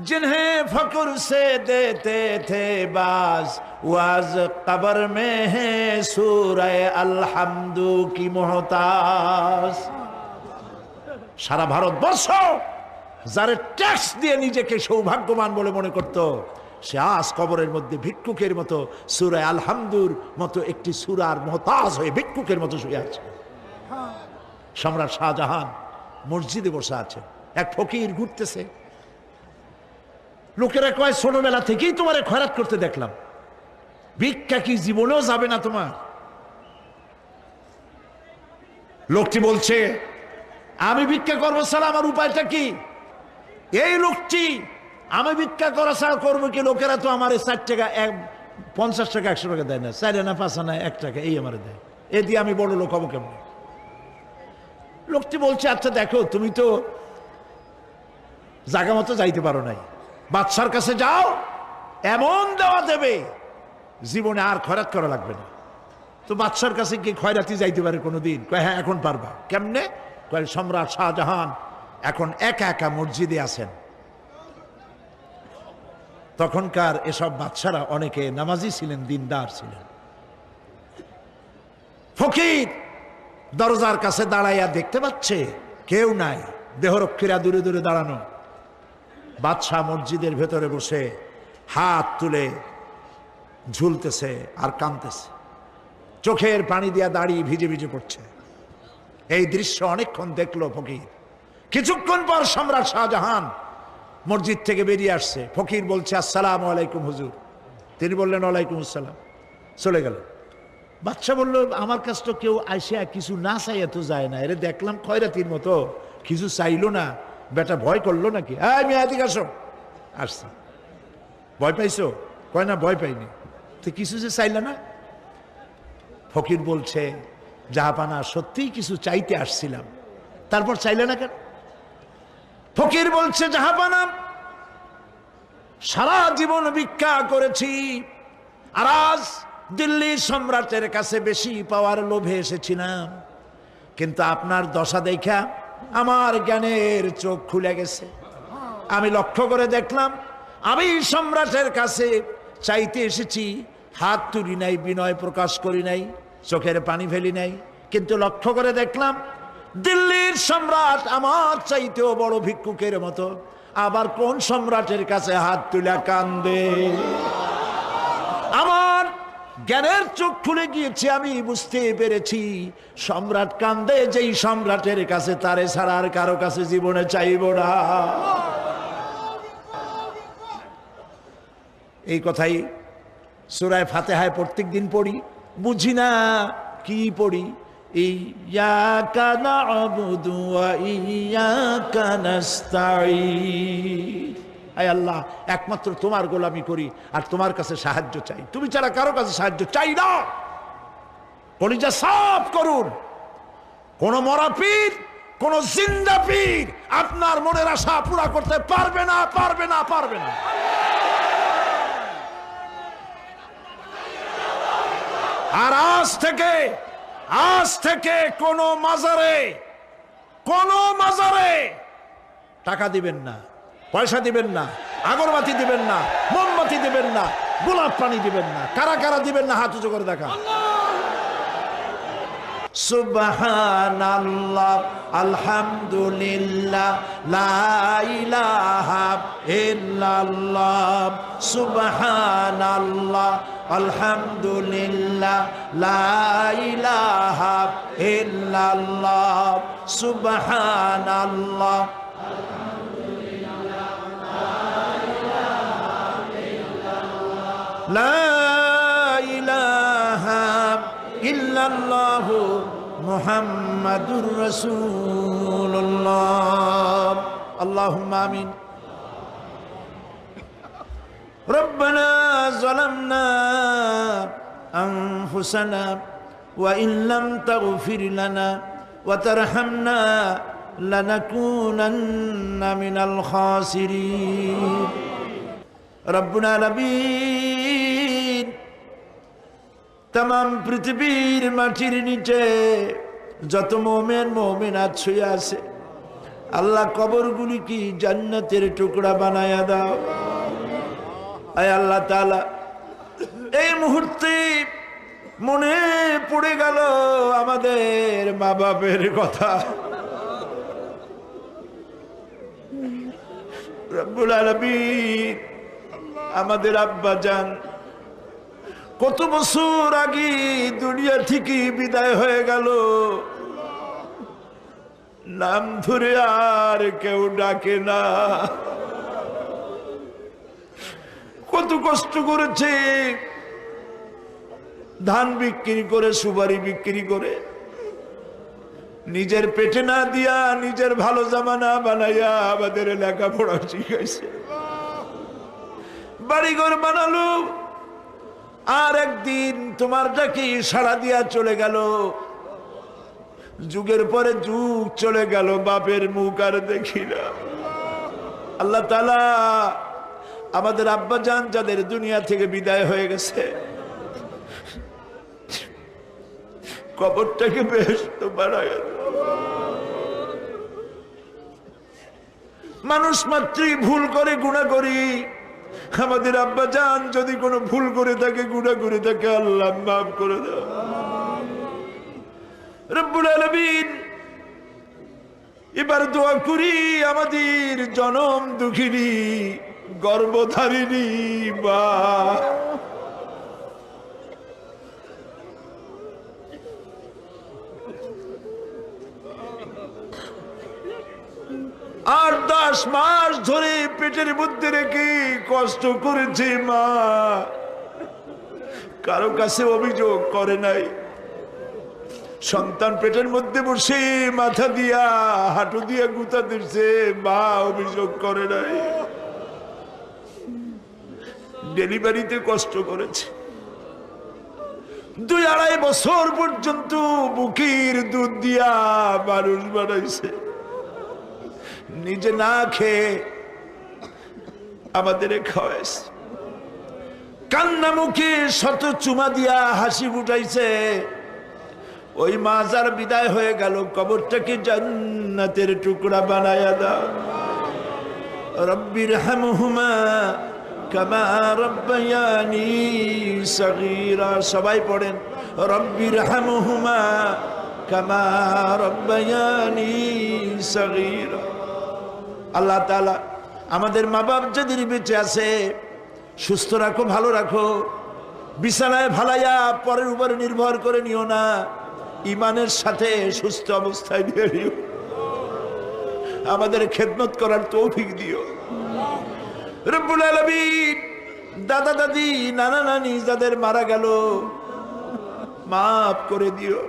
जिन्हें फकर से देते थे बाज, वाज कब्र में है सूरह अलहम्दु की मोहताज। সারা ভারতবর্ষ যারা ট্যাক্স দিয়ে নিজেকে সৌভাগ্যবান বলে মনে করত, সে আজ কবরের মধ্যে ভিক্ষুকের মতো সূরা আলহামদুর মতো একটি সূরার মুহতাজ হয়ে ভিক্ষুকের মতো শুয়ে আছে। সম্রাট শাহজাহান মসজিদে বসে আছে, এক ফকির ঘুরতেছে। লোকেরা কয়, ছোটবেলা থেকেই তোমারে খয়রাত করতে দেখলাম, ভিক্ষা কি জীবনেও যাবে না তোমার? লোকটি বলছে, আমি ভিক্ষা করবো ছাড়া আমার উপায়টা কি? এই লোকটি, আমি ভিক্ষা করা ছাড়া করবো কি? লোকেরা তো আমার 60 টাকা, 50 টাকা, 100 টাকা দেয় না, 4 আনা 5 আনা 1 টাকা এই আমার দেয়, এ দিয়ে আমি বড় লোক হবো কেমন? লোকটি বলছে, আচ্ছা দেখো, তুমি তো জায়গা মতো যাইতে পারো নাই, বাদশার কাছে যাও, এমন দেওয়া দেবে জীবনে আর খয়রাত করা লাগবে না। তো বাদশার কাছে কি খয়রাতি যাইতে পারে কোনোদিন? কয় হ্যাঁ, এখন পারবা। কেমনে? কয়, সম্রাট শাহজাহান এখন একা একা মসজিদে আছেন। তখনকার এসব বাদশারা অনেকে নামাজি ছিলেন, দিনদার ছিলেন। ফকির দরজার কাছে দাঁড়াইয়া দেখতে পাচ্ছে কেউ নাই, দেহরক্ষীরা দূরে দূরে দাঁড়ানো। বাদশাহ মসজিদের ভেতরে বসে হাত তুলে ঝুলতেছে আর কাঁদতেছে, চোখের পানি দিয়া দাঁড়িয়ে ভিজে ভিজে পড়ছে। এই দৃশ্য অনেকক্ষণ দেখলো ফকির। কিছুক্ষণ পর সম্রাট শাহজাহান মসজিদ থেকে বেরিয়ে আসছে। ফকির বলছে, আসসালামু আলাইকুম হুজুর। তিনি বললেন, ওয়ালাইকুম আসসালাম। চলে গেল। বাদশা বলল, আমার কাছে তো কেউ আইসা কিছু না চাইয়া তো যায় না, এরে দেখলাম খয়রাতির মতো কিছু চাইলো না, বেটা ভয় করলো নাকি? আমি এদিকে আসো। আসছি। ভয় পাইছো? কয় না, ভয় পাইনি। তো কিছু যে চাইলে না? ফকির বলছে, জাহাপানা, সত্যিই কিছু চাইতে আসছিলাম। তারপর চাইলে না কেন? ফকির বলছে, জাহাপানা, সারা জীবন ভিক্ষা করেছি, আর আজ দিল্লি সম্রাটের কাছে বেশি পাওয়ার লোভে এসেছিলাম, কিন্তু আপনার দশা দেখা আমার জ্ঞানের চোখ খুলে গেছে। আমি লক্ষ্য করে দেখলাম, আমি সম্রাটের কাছে চাইতে এসেছি, হাত তুলি নাই, বিনয় প্রকাশ করি নাই, চোখের পানি ফেলি নাই, কিন্তু লক্ষ্য করে দেখলাম দিল্লির সম্রাট আমার চাইতেও বড় ভিক্ষুকের মতো। আবার কোন সম্রাটের কাছে হাত তুলে কান্দে? আমার জ্ঞানের চোখ খুলে গিয়েছে, আমি বুঝতে পেরেছি সম্রাট কান্দে যেই সম্রাটের কাছে, তারে ছাড়া আর কারো কাছে জীবনে চাইব না। এই কথাই সূরা ফাতিহায় প্রত্যেক দিন পড়ি, বুঝি না কি পড়ি। ইয়াকা না'বুদু ওয়া ইয়াকা নাস্তাঈন। আয় আল্লাহ, একমাত্র তোমার গোলামি করি আর তোমার কাছে সাহায্য চাই, তুমি ছাড়া কারো কাছে সাহায্য চাই না। কলিজা সাফ করুন। কোন মরা পীর, কোন জিন্দা পীর আপনার মনের আশা পুরা করতে পারবে না, পারবে না, পারবে না। আর আজ থেকে কোন মাজারে টাকা দিবেন না, পয়সা দিবেন না, আগরবাতি দিবেন না, মোমবাতি দিবেন না, গোলাপ পানি দিবেন না। কারা কারা দিবেন না হাত উঁচু করে দেখা। সুবহানাল্লাহ, আলহামদুলিল্লাহ, লা ইলাহা ইল্লাল্লাহ। সুবহানাল্লাহ, আলহামদুলিল্লাহ, লা ইলাহা ইল্লাল্লাহ। সুবহানাল্লাহ, আলহামদুলিল্লাহ। লা ইলাহা ইল্লাল্লাহু মুহাম্মাদুর রাসূলুল্লাহ। আল্লাহুম্মা আমিন। রব্বানা যালামনা আনফুসানা ওয়া ইন লাম তাগফির লানা ওয়া তারহামনা লানাকুনান্না মিনাল খাসিরিন। রব্বুল আলামিন, तमाम পৃথিবীর মাটির নিচে যত মুমিন মুমিনাত শুয়ে আছে, আল্লাহ কবরগুলি কি জান্নাতের টুকরা বানায়া দাও। আয় আল্লাহ তাআলা, এই মুহূর্তে মনে পড়ে গেল আমাদের মা বাপের কথা। রব্বুল আলামিন, আমাদের আব্বা জান কত বছর আগে দুনিয়া থেকে বিদায় হয়ে গেল, নাম ধরে আর কেউ ডাকে না। কত কষ্ট করেছে, ধান বিক্রি করে, সুপারি বিক্রি করে, নিজের পেটে না দিয়া নিজের ভালো জামা না বানাইয়া আমাদের লেখাপড়া শিখাইছে, বাড়িঘর বানালো। আর একদিন তোমার ডাকে সাড়া দিয়া চলে গেল। যুগের পরে যুগ চলে গেল, বাপের মুখ আর দেখি না। আল্লাহ তাআলা, আমাদের আব্বা জান যাদের দুনিয়া থেকে বিদায় হয়ে গেছে, কবরটাকে বেহেশত বানায়। মানুষ মাত্রই ভুল করে, গুনাহ করি। আমাদের আব্বা জান যদি কোনো ভুল করে থাকে, গুনাহ করে থাকে, আল্লাহ মাফ করে দাও। রব্বুল আলামিন, এবার দোয়া করি আমাদের জনম দুঃখিনী গর্ভধারিণী মা, আর 10 মাস ধরে পেটের মধ্যে রেখে কষ্ট করেছে মা, কারো কাছে অভিযোগ করে নাই। সন্তান পেটের মধ্যে বসে মাথা দিয়া হাঁটু দিয়া গুতা দিচ্ছে, মা অভিযোগ করে নাই। ডেলিভারিতে কষ্ট করেছে, 2-2.5 বছর পর্যন্ত বুকের দুধ দিয়া মানুষ বানাইছে, নিজে না খেয়ে আমাদের খাওয়াইছে। কান্না মুখে শত চুমা দিয়া হাসি ফুটাইছে। ওই মা যার বিদায় হয়ে গেল, কবরটাকে জান্নাতের টুকরা বানায়া দাও। রব্বির হামহুমা কামা রব্বায়ানি সগীরা। সবাই পড়েন, রব্বির হামহুমা কামা রব্বায়ানি সগীরা। আল্লাহ তাআলা, আমাদের মা বাপ যাদের বেঁচে আছে, সুস্থ রাখো, ভালো রাখো। বিছানায় ভালাইয়া পরের উপরে নির্ভর করে নিও না, ইমানের সাথে সুস্থ অবস্থায় নিয়ে নিও। আমাদের খেদমত করার তৌফিক দিও রব্বুল আলামিন। দাদা দাদি, নানা নানি যাদের মারা গেল, মাফ করে দিও।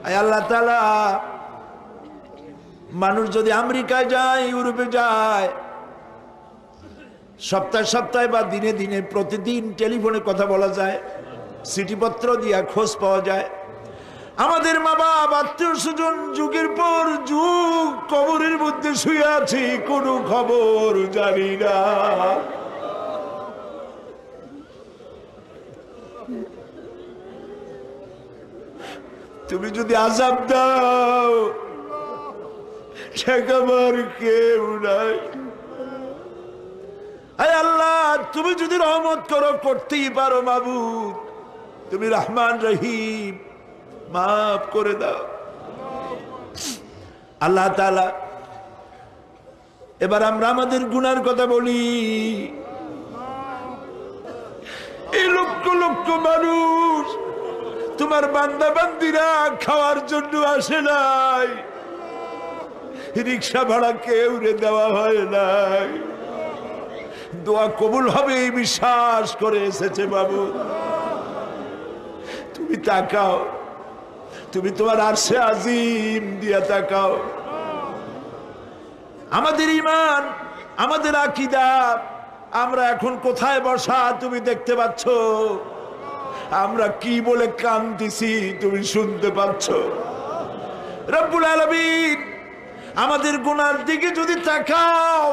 আয় আল্লাহ তাআলা, মানুষ যদি আমেরিকায় যায়, ইউরোপে যায়, সপ্তাহে সপ্তাহে বা দিনে দিনে প্রতিদিন টেলিফোনে কথা বলা যায়, চিঠিপত্র দিয়া খোঁজ পাওয়া যায়। আমাদের মা বাপ, আত্মীয় স্বজন যুগের পর যুগ কবরের মধ্যে শুয়ে আছি, কোনো খবর জানি না। তুমি যদি আযাব দাও, ঠেকাবার কেউ নাই। আয় আল্লাহ, তুমি যদি রহমত করো, করতেই পারো মাবুদ, তুমি রহমান রহিম, মাফ করে দাও। আল্লাহ তাআলা, এবার আমরা আমাদের গুনার কথা বলি। এই লক্ষ লক্ষ মানুষ তোমার বান্দা বান্দিরা খাওয়ার জন্য আসে নাই, রিক্সা ভাড়া কেউ দেওয়া হয় নাই, দোয়া কবুল হবে এই বিশ্বাস করে এসেছে বাবু। তুমি তাকাও, তুমি তোমার আরশে আজিম দিয়া তাকাও। আমাদের ঈমান, আমাদের আকীদা, আমরা এখন কোথায় বসা তুমি দেখতে পাচ্ছ। আমরা কি বলে কাঁদতেছি তুমি শুনতে পাচ্ছ। রব্বুল আলামিন আমাদের গুনার দিকে যদি তাকাও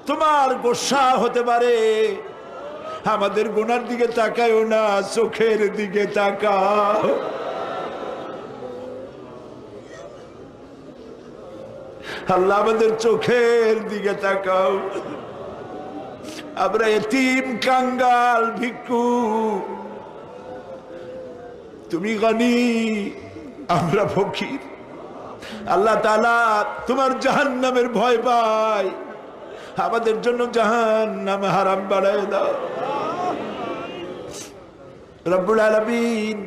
তোমার গোসা হতে পারে। আমাদের গুনার দিকে তাকায়ও না, চোখের দিকে তাকাও। আল্লাহ আমাদের চোখের দিকে তাকাও। আমরা এতিম, কাঙ্গাল, ভিক্ষু, তুমি গনি, আমরা ফকির। আল্লাহ তাআলা তোমার জাহান্নামের ভয় পাই, আমাদের জন্য জাহান্নাম হারাম বানায় দাও। রব্বুল আলামিন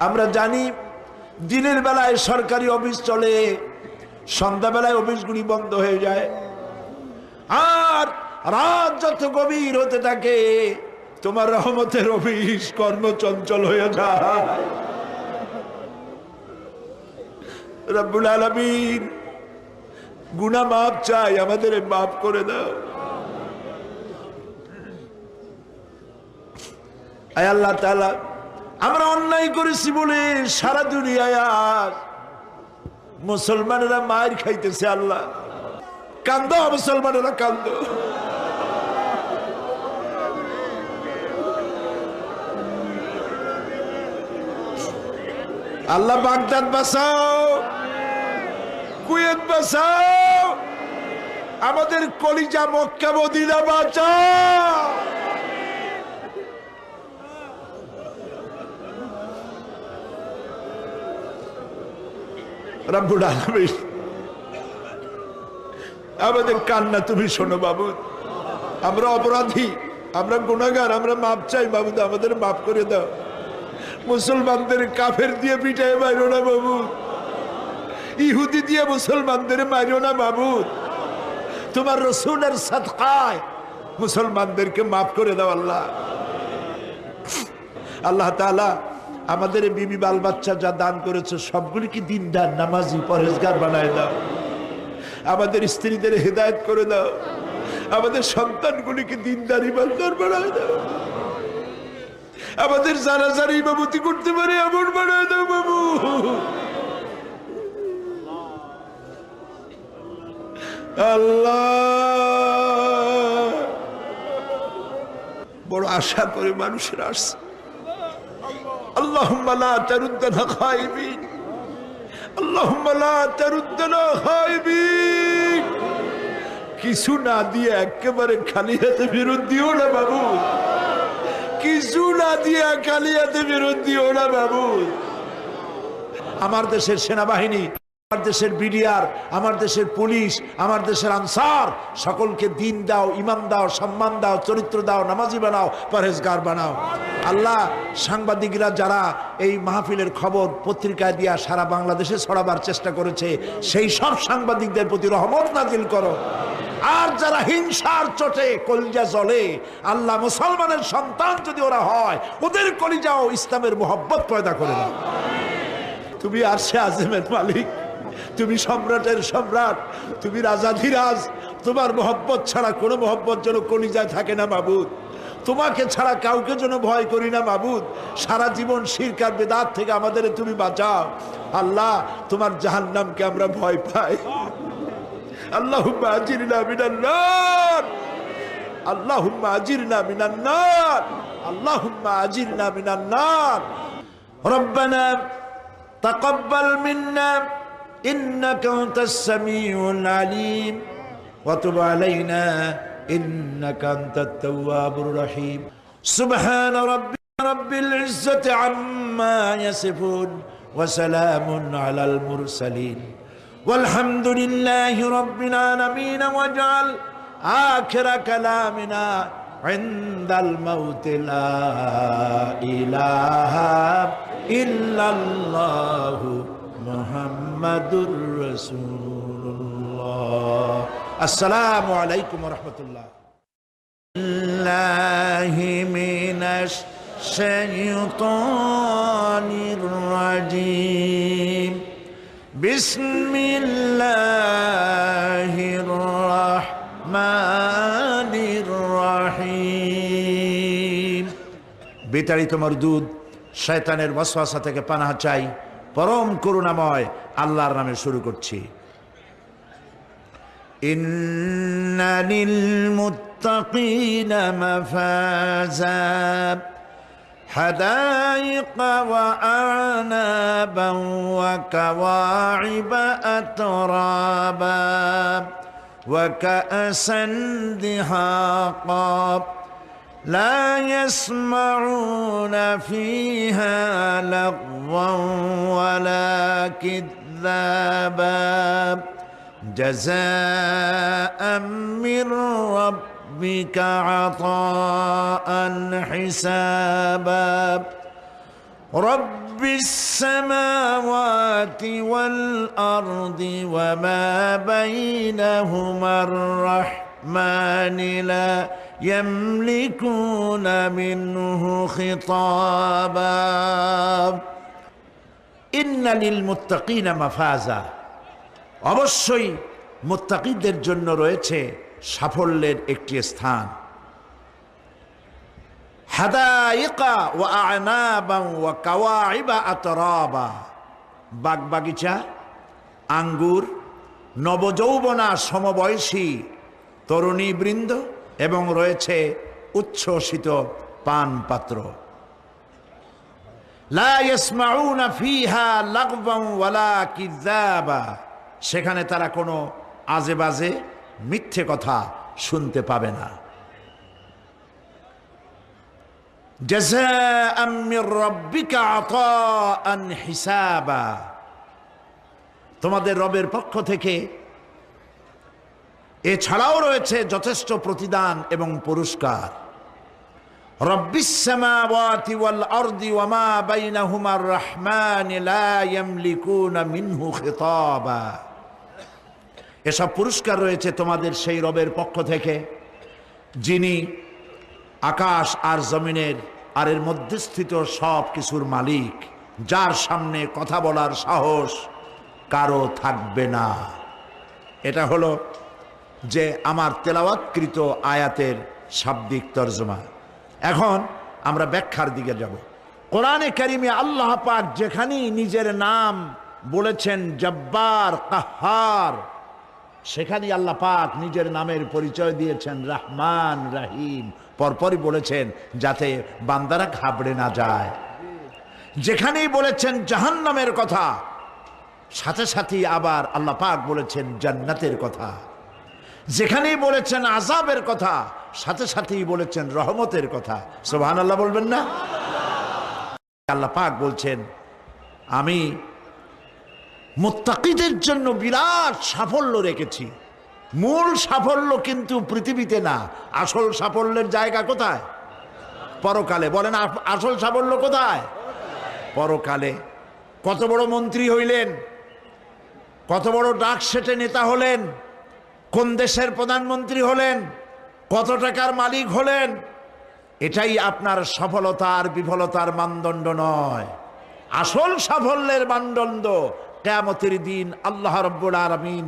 আমরা জানি দিনের বেলায় সরকারি অফিস চলে, সন্ধ্যাবেলায় অফিসগুলি বন্ধ হয়ে যায়, আর রাত যত গভীর হতে থাকে তোমার রহমতের অফিস কর্মচঞ্চল হয়ে যায়। রব্বুল আলামিন গুনাহ মাফ চাই, আমাদের মাফ করে দাও। আয় আল্লাহ তাআলা, আমরা অন্যায় করেছি বলে সারা দুনিয়ায় আজ মুসলমানেরা মার খাইতেছে। আল্লাহ কান্দো, মুসলমানেরা কান্দো। আল্লাহ বাগদাদ বাঁচাও, কুয়েত বাঁচাও, আমাদের কলিজা মক্কা মদিনা বাঁচাও। রব্বুল আলামিন আমাদের কান্না তুমি শোনো বাবু। আমরা অপরাধী, আমরা গুনাহগার, আমরা মাপ চাই বাবু, আমাদের মাফ করে দাও। মুসলমানদের কাফের দিয়ে পিটায় মারো না বাবু, ইহুদি দিয়ে মুসলমানদের মারো না বাবু। তোমার রসুলের সাদকায় মুসলমানদেরকে মাফ করে দাও আল্লাহ। আল্লাহ তাআলা আমাদের বিবি বাল বাচ্চা যা দান করেছে সবগুলিকে দিনদার, নামাজি, পরহেজগার বানায় দাও। আমাদের স্ত্রীদের হেদায়েত করে দাও, আমাদের সন্তানগুলিকে দিনদার, ইমানদার বানায় দাও। আমাদের যারা যারা ইমামতি করতে পারে এমন বানায় দাও বাবু। আল্লাহ বড় আশা করে মানুষের আসছে। আল্লাহুম্মা লা তারুদ্দানা খায়বিন, আল্লাহুম্মা লা তারুদ্দানা খায়বিন। কিছু না দিয়ে একেবারে খালি হাতে ফেরত দিও না বাবু, কিছু না দিয়ে খালি হাতে ফেরত দিও না বাবু। আমার দেশের সেনাবাহিনী, আমার দেশের বিডিআর, আমার দেশের পুলিশ, আমার দেশের আনসার সকলকে দিন দাও, ইমান দাও, সম্মান দাও, চরিত্র দাও, নামাজি বানাও, পরহেজগার বানাও। আল্লাহ সাংবাদিকরা যারা এই মাহফিলের খবর পত্রিকায় দিয়া সারা বাংলাদেশে ছড়াবার চেষ্টা করেছে সেই সব সাংবাদিকদের প্রতি রহমত নাজিল করো। আর যারা হিংসার চোটে কলিজা জ্বলে, আল্লাহ মুসলমানের সন্তান যদি ওরা হয় ওদের কলিজাও ইসলামের মোহব্বত পয়দা করে দাও। তুমি আরশে আযমের মালিক, তুমি সম্রাটের সম্রাট, তুমি রাজাধিরাজ। তোমার মোহব্বত ছাড়া কোনো মোহব্বত যেন কলিজায় থাকে না মাবুদ। তোমাকে ছাড়া কাউকে যেন ভয় করি না মাবুদ। সারা জীবন শিরক আর বিদআত থেকে আমাদের তুমি বাঁচাও আল্লাহ। তোমার জাহান্নামকে আমরা ভয় পাই। আল্লাহুম্মা আজিরনা মিনান নার, আল্লাহুম্মা আজিরনা মিনান নার, আল্লাহুম্মা আজিরনা মিনান নার। রব্বানা তাকাব্বাল মিন্না ইন্নাকা আনতাস সামিউল আলিম ওয়া তুব আলাইনা ইন্নাকা আনতাত তাওয়াবুর রহিম। সুবহানা রাব্বিকা রাব্বিল ইজ্জাতি আম্মা ইয়াসিফুন ওয়া সালামুন আলাল মুরসালিন والحمد لله رب العالمين واجعل آخر كلامنا عند الموت لا إله إلا الله محمد رسول الله. আসসালামু আলাইকুম ওয়া রাহমাতুল্লাহ। বিল্লাহি মিনাশ শাইতানির রাজিম। বিসমিল্লাহির রাহমানির রাহিম। বিতাড়িত মরদুদ শয়তানের ওয়াসওয়াসা থেকে পানাহ চাই পরম করুণাময় আল্লাহর নামে শুরু করছি। ইন্না লিল মুত্তাকিনা মাফাজা হাদাইকা ওয়া আনাবান ওয়া কাওয়াইবা আতরাবা ওয়া কাআসান দিহাকা لا يسمعون فيها لغوا ولا كذابا جزاء من ربك عطاء حسابا رب السماوات والأرض وما بينهما الرحمن لا يملكون منه خطابا إن للمتقين مفازا অবশ্যই মুত্তাকিদের জন্য রয়েছে সাফল্যের একটি স্থান। হাদাইকা ওয়া আনাবা ওয়া কাওয়াইবা আতরাবা, বাগবাগিচা, আঙ্গুর, নবযৌবনা সমবয়সী তরুণী বৃন্দ এবং রয়েছে উচ্ছ্বসিত পান পাত্র। লা ইয়াসমাউনা ফিহা লাগওয়ান ওয়ালা কিযাবা, সেখানে তারা কোনো আজে বাজে মিথ্যে কথা শুনতে পাবে না। জাযাআম মির রাব্বিকা আতাআন হিসাবা, তোমাদের রবের পক্ষ থেকে এছাড়াও রয়েছে যথেষ্ট প্রতিদান এবং পুরস্কার। রব্বিস সামাওয়াতি ওয়াল আরদি ওয়া মা বাইনাহুমার রাহমান লা ইয়ামলিকুনা মিনহু খিতাবা, এসব পুরস্কার রয়েছে তোমাদের সেই রবের পক্ষ থেকে যিনি আকাশ আর জমিনের আর এর মধ্যস্থিত সব কিছুর মালিক, যার সামনে কথা বলার সাহস কারো থাকবে না। এটা হলো যে আমার তেলাওয়াতকৃত আয়াতের শাব্দিক তরজমা। এখন আমরা ব্যাখ্যার দিকে যাব। কোরআনে কারিমে আল্লাহ পাক যেখানেই নিজের নাম বলেছেন জব্বার, কাহ্হার, সেখানেই আল্লাহ পাক নিজের নামের পরিচয় দিয়েছেন রহমান, রহিম, পরপরই বলেছেন যাতে বান্দারা ঘাবড়ে না যায়। যেখানেই বলেছেন জাহান্নামের কথা, সাথে সাথেই আবার আল্লাহ পাক বলেছেন জান্নাতের কথা। যেখানেই বলেছেন আযাবের কথা, সাথে সাথেই বলেছেন রহমতের কথা। সুবহানাল্লাহ বলবেন না? আল্লাহ পাক বলছেন আমি মুত্তাকিদের জন্য বিরাট সাফল্য রেখেছি। মূল সাফল্য কিন্তু পৃথিবীতে না, আসল সাফল্যের জায়গা কোথায়? পরকালে। বলেন আসল সাফল্য কোথায়? পরকালে। কত বড় মন্ত্রী হইলেন, কত বড় ডাক সেটে নেতা হলেন, কোন দেশের প্রধানমন্ত্রী হলেন, কত টাকার মালিক হলেন, এটাই আপনার সফলতার বিফলতার মানদণ্ড নয়। আসল সাফল্যের মানদণ্ড কিয়ামতের দিন আল্লাহ রাব্বুল আলামিন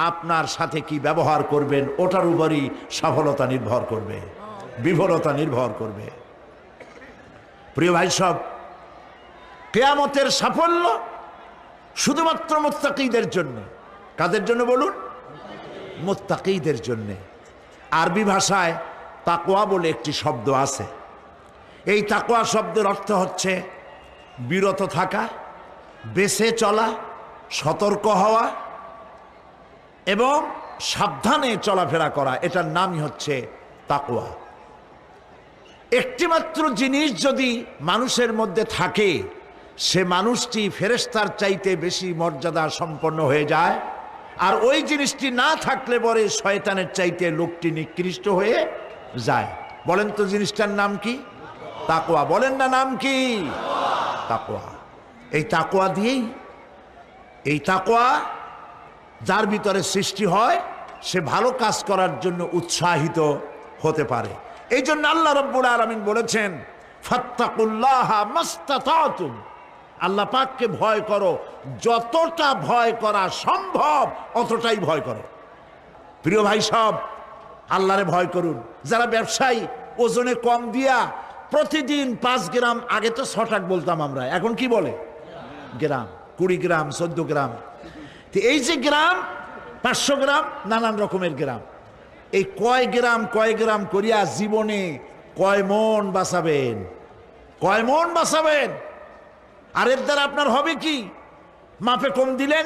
আপনার সাথে কি ব্যবহার করবেন, ওটার উপরই সফলতা নির্ভর করবে, বিফলতা নির্ভর করবে। প্রিয় ভাই সব, কিয়ামতের সাফল্য শুধুমাত্র মুত্তাকিদের জন্য। কাদের জন্য বলুন? মুত্তাকিদের জন্য। আরবি ভাষায় তাকওয়া বলে একটি শব্দ আছে। এই তাকওয়া শব্দের অর্থ হচ্ছে বিরত থাকা, বেঁচে চলা, সতর্ক হওয়া এবং সাবধানে চলাফেরা করা, এটার নামই হচ্ছে তাকওয়া। একটিমাত্র জিনিস যদি মানুষের মধ্যে থাকে, সে মানুষটি ফেরেশতার চাইতে বেশি মর্যাদা সম্পন্ন হয়ে যায়, আর ওই জিনিসটি না থাকলে পরে শয়তানের চাইতে লোকটি নিকৃষ্ট হয়ে যায়। বলেন তো জিনিসটার নাম কি? তাকওয়া। বলেন না নাম কি? তাকওয়া। এই তাকওয়া দিয়েই, এই তাকওয়া যার ভিতরে সৃষ্টি হয়, সে ভালো কাজ করার জন্য উৎসাহিত হতে পারে। এই জন্য আল্লাহ রাব্বুল আলামিন বলেছেন, ফাত্তাকুল্লাহা মাস্তাতাতুম, আল্লাহ পাককে ভয় করো, যতটা ভয় করা সম্ভব অতটাই ভয় করো। প্রিয় ভাই সব, আল্লাহরে ভয় করুন। যারা ব্যবসায়ী ওজনে কম দিয়া প্রতিদিন 5 গ্রাম, আগে তো 6 টাকা বলতাম আমরা, এখন কি বলে গ্রাম, 20 গ্রাম 14 গ্রাম, তো এই যে গ্রাম 500 গ্রাম নানান রকমের গ্রাম, এই কয় গ্রাম করিয়া জীবনে কয় মন বাঁচাবেন, কয় মন বাঁচাবেন? আর এর দ্বারা আপনার হবে কি? মাপে কম দিলেন,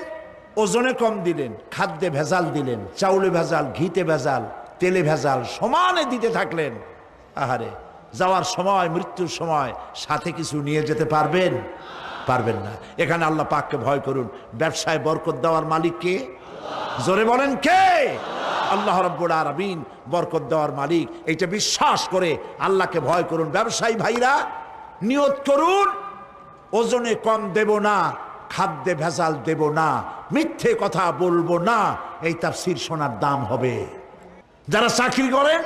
ওজনে কম দিলেন, খাদ্যে ভেজাল দিলেন, চাউলে ভেজাল, ঘিতে ভেজাল, তেলে ভেজাল, সমানে দিতে থাকলেন। আহারে, যাওয়ার সময়, মৃত্যুর সময় সাথে কিছু নিয়ে যেতে পারবেন? পারবেন না। এখানে আল্লাহ পাককে ভয় করুন। ব্যবসায় বরকত দেওয়ার মালিক কে? জোরে বলেন কে? আল্লাহ রাব্বুল আলামিন বরকত দেওয়ার মালিক। এইটা বিশ্বাস করে আল্লাহকে ভয় করুন। ব্যবসায়ী ভাইরা নিয়ত করুন, ওজনে কম দেব না, খাদ্যে ভেজাল দেব না, মিথ্যে কথা বলবো না, এই তাফসীর শোনার দাম হবে। যারা চাকরি করেন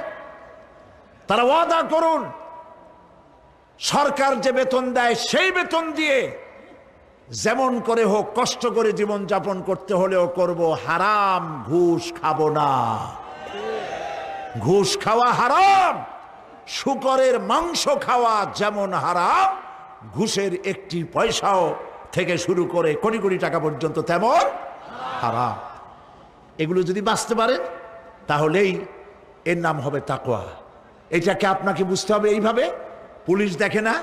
তারা ওয়াদা করুন, সরকার যে বেতন দেয় সেই বেতন দিয়ে যেমন করে হোক কষ্ট করে জীবন যাপন করতে হলেও করব, হারাম ঘুষ খাবো না। ঘুষ খাওয়া হারাম, শূকরের মাংস খাওয়া যেমন হারাম, ঘুষের একটি পয়সাও থেকে শুরু করে কোটি কোটি টাকা পর্যন্ত তেমন হারাম। এগুলো যদি বাঁচতে পারেন তাহলেই এর নাম হবে তাকওয়া। এটাকে আপনাকে বুঝতে হবে এইভাবে। পুলিশ দেখে না,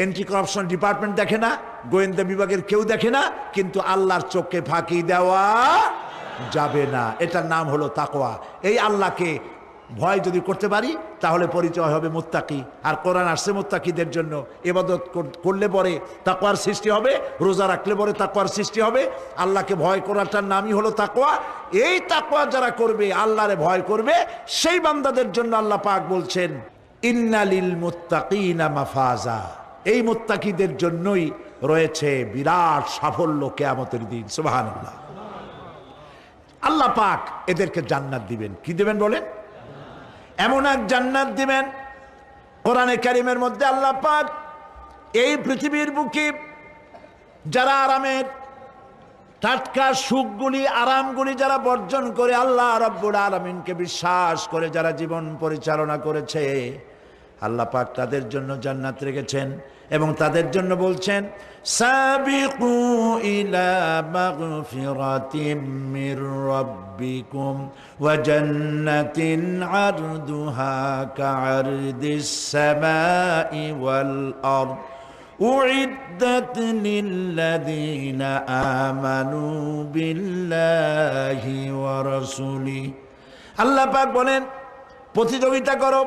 এন্টি করাপশন ডিপার্টমেন্ট দেখে না, গোয়েন্দা বিভাগের কেউ দেখে না, কিন্তু আল্লাহর চোখে ফাঁকি দেওয়া যাবে না। এটার নাম হলো তাকওয়া। এই আল্লাহকে ভয় যদি করতে পারি তাহলে পরিচয় হবে মুত্তাকি। আর কোরআন আসছে মুত্তাকিদের জন্য। ইবাদত করলে পরে তাকওয়ার সৃষ্টি হবে, রোজা রাখলে পরে তাকওয়ার সৃষ্টি হবে। আল্লাহকে ভয় করাটার নামই হলো তাকওয়া। এই তাকওয়া যারা করবে, আল্লাহরে ভয় করবে, সেই বান্দাদের জন্য আল্লাহ পাক বলছেন, ইন্নালিল মুত্তাকিনা মাফাজা, এই মুত্তাকিদের জন্যই রয়েছে বিরাট সাফল্য কিয়ামতের দিন। সুবহানাল্লাহ। আল্লাহ পাক এদেরকে জান্নাত দিবেন। কি দিবেন বলেন? এমন এক জান্নাত দিবেন, কোরআনে কারীমের মধ্যে আল্লাহ পাক এই পৃথিবীর বুকে যারা আরামের টাটকা সুখগুলি, আরামগুলি যারা বর্জন করে আল্লাহ রাব্বুল আলামিনকে বিশ্বাস করে যারা জীবন পরিচালনা করেছে, আল্লাহ পাক তাদের জন্য জান্নাত রেখেছেন। এবং তাদের জন্য বলছেন, সাবিকু ইলা মাগফিরাতিম মির রাব্বিকুম ওয়া জান্নাতিন আরদুহা কাআরদিস সামাই ওয়াল আরদ উইদ্দাত লিল্লাযীনা আমানু বিল্লাহি ওয়া রাসূলিহি। আল্লাহ পাক বলেন, প্রতিযোগিতা করো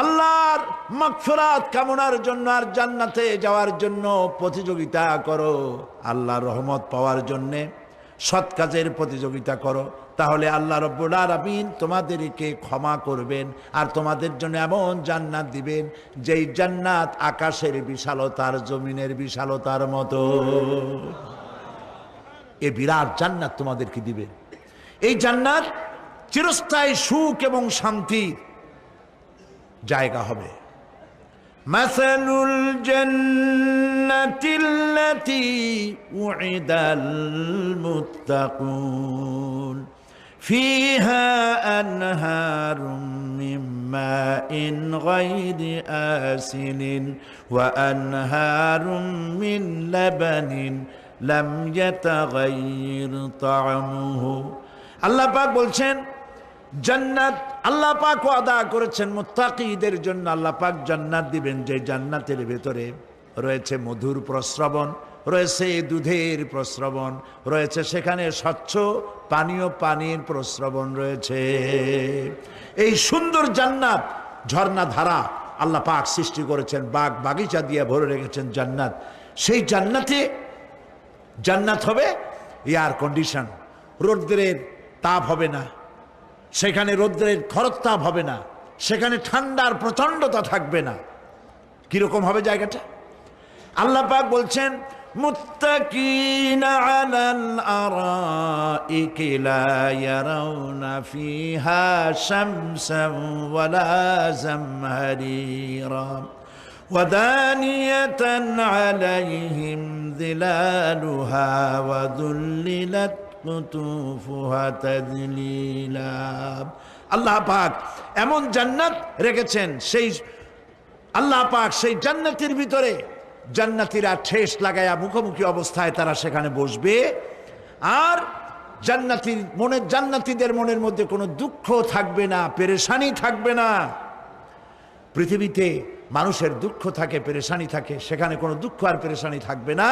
আল্লাহর মাগফিরাত কামনার জন্য আর জান্নাতে যাওয়ার জন্য প্রতিযোগিতা করো। আল্লাহর রহমত পাওয়ার জন্য সৎ কাজের প্রতিযোগিতা করো, তাহলে আল্লাহ রাব্বুল আলামিন তোমাদেরকে ক্ষমা করবেন আর তোমাদের জন্য এমন জান্নাত দিবেন যেই জান্নাত আকাশের বিশালতার, জমিনের বিশালতার মতো। এই বিরাট জান্নাত তোমাদেরকে দিবেন। এই জান্নাত চিরস্থায়ী সুখ এবং শান্তির জায়গা হবে। মাসালুল জান্নাতিল্লাতী উইদাল মুত্তাকুন ফিহা আনহারুম মিন মাইন গায়রি আসিনিন ওয়া আনহারুম মিন লাবানিন লাম ইয়াতাগায়্যার তা'আমুহু। আল্লাহ পাক বলছেন, জান্নাত আল্লাহ পাক ওয়াদা করেছেন মুত্তাকিদের জন্য। আল্লাহ পাক জান্নাত দিবেন, যে জান্নাতের ভেতরে রয়েছে মধুর প্রস্রবণ, রয়েছে দুধের প্রস্রবণ, রয়েছে সেখানে স্বচ্ছ পানীয় পানির প্রস্রবণ রয়েছে। এই সুন্দর জান্নাত, ঝর্ণা ধারা আল্লাহ পাক সৃষ্টি করেছেন, বাগ বাগিচা দিয়ে ভরে রেখেছেন জান্নাত। সেই জান্নাতে জান্নাত হবে এয়ার কন্ডিশন, রৌদ্রের তাপ হবে না সেখানে, রৌদ্রের খরতাপ হবে না সেখানে, ঠান্ডার প্রচণ্ডতা থাকবে না। কিরকম হবে জায়গাটা? আল্লাহ পাক বলছেন, মুত্তাকিনা আলাল আরাইকি লা ইয়ারাউনা ফিহা শামসান ওয়ালা জামহারিরা ودانية عليهم ظلالها وذللت قطوفها تذليلا আল্লাহ পাক এমন জান্নাত রেখেছেন, সেই আল্লাহ পাক সেই জান্নাতের ভিতরে জান্নাতীরা ঠেস লাগায়া মুখোমুখি অবস্থায় তারা সেখানে বসবে, আর জান্নাতীদের মনের মধ্যে কোনো দুঃখ থাকবে না, পেরেশানি থাকবে না। পৃথিবীতে মানুষের দুঃখ থাকে, পেরেশানি থাকে, সেখানে কোনো দুঃখ আর পেরেশানি থাকবে না।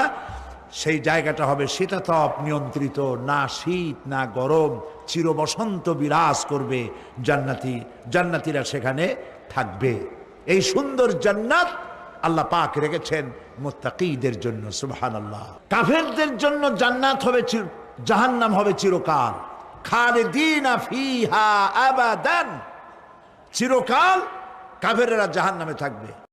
সেই জায়গাটা হবে শীতাতপ নিয়ন্ত্রিত, না শীত না গরম, চির বসন্ত বিরাজ করবে। জান্নাতীরা সেখানে থাকবে। এই সুন্দর জান্নাত আল্লাহ পাক রেখেছেন মুত্তাকীদের জন্য। সুবহানাল্লাহ। কাফেরদের জন্য জান্নাত হবে, জাহান্নাম হবে চিরকাল। খালিদিনা ফিহা আবাদান, চিরকাল কাফেরেরা জাহান্নামে থাকবে।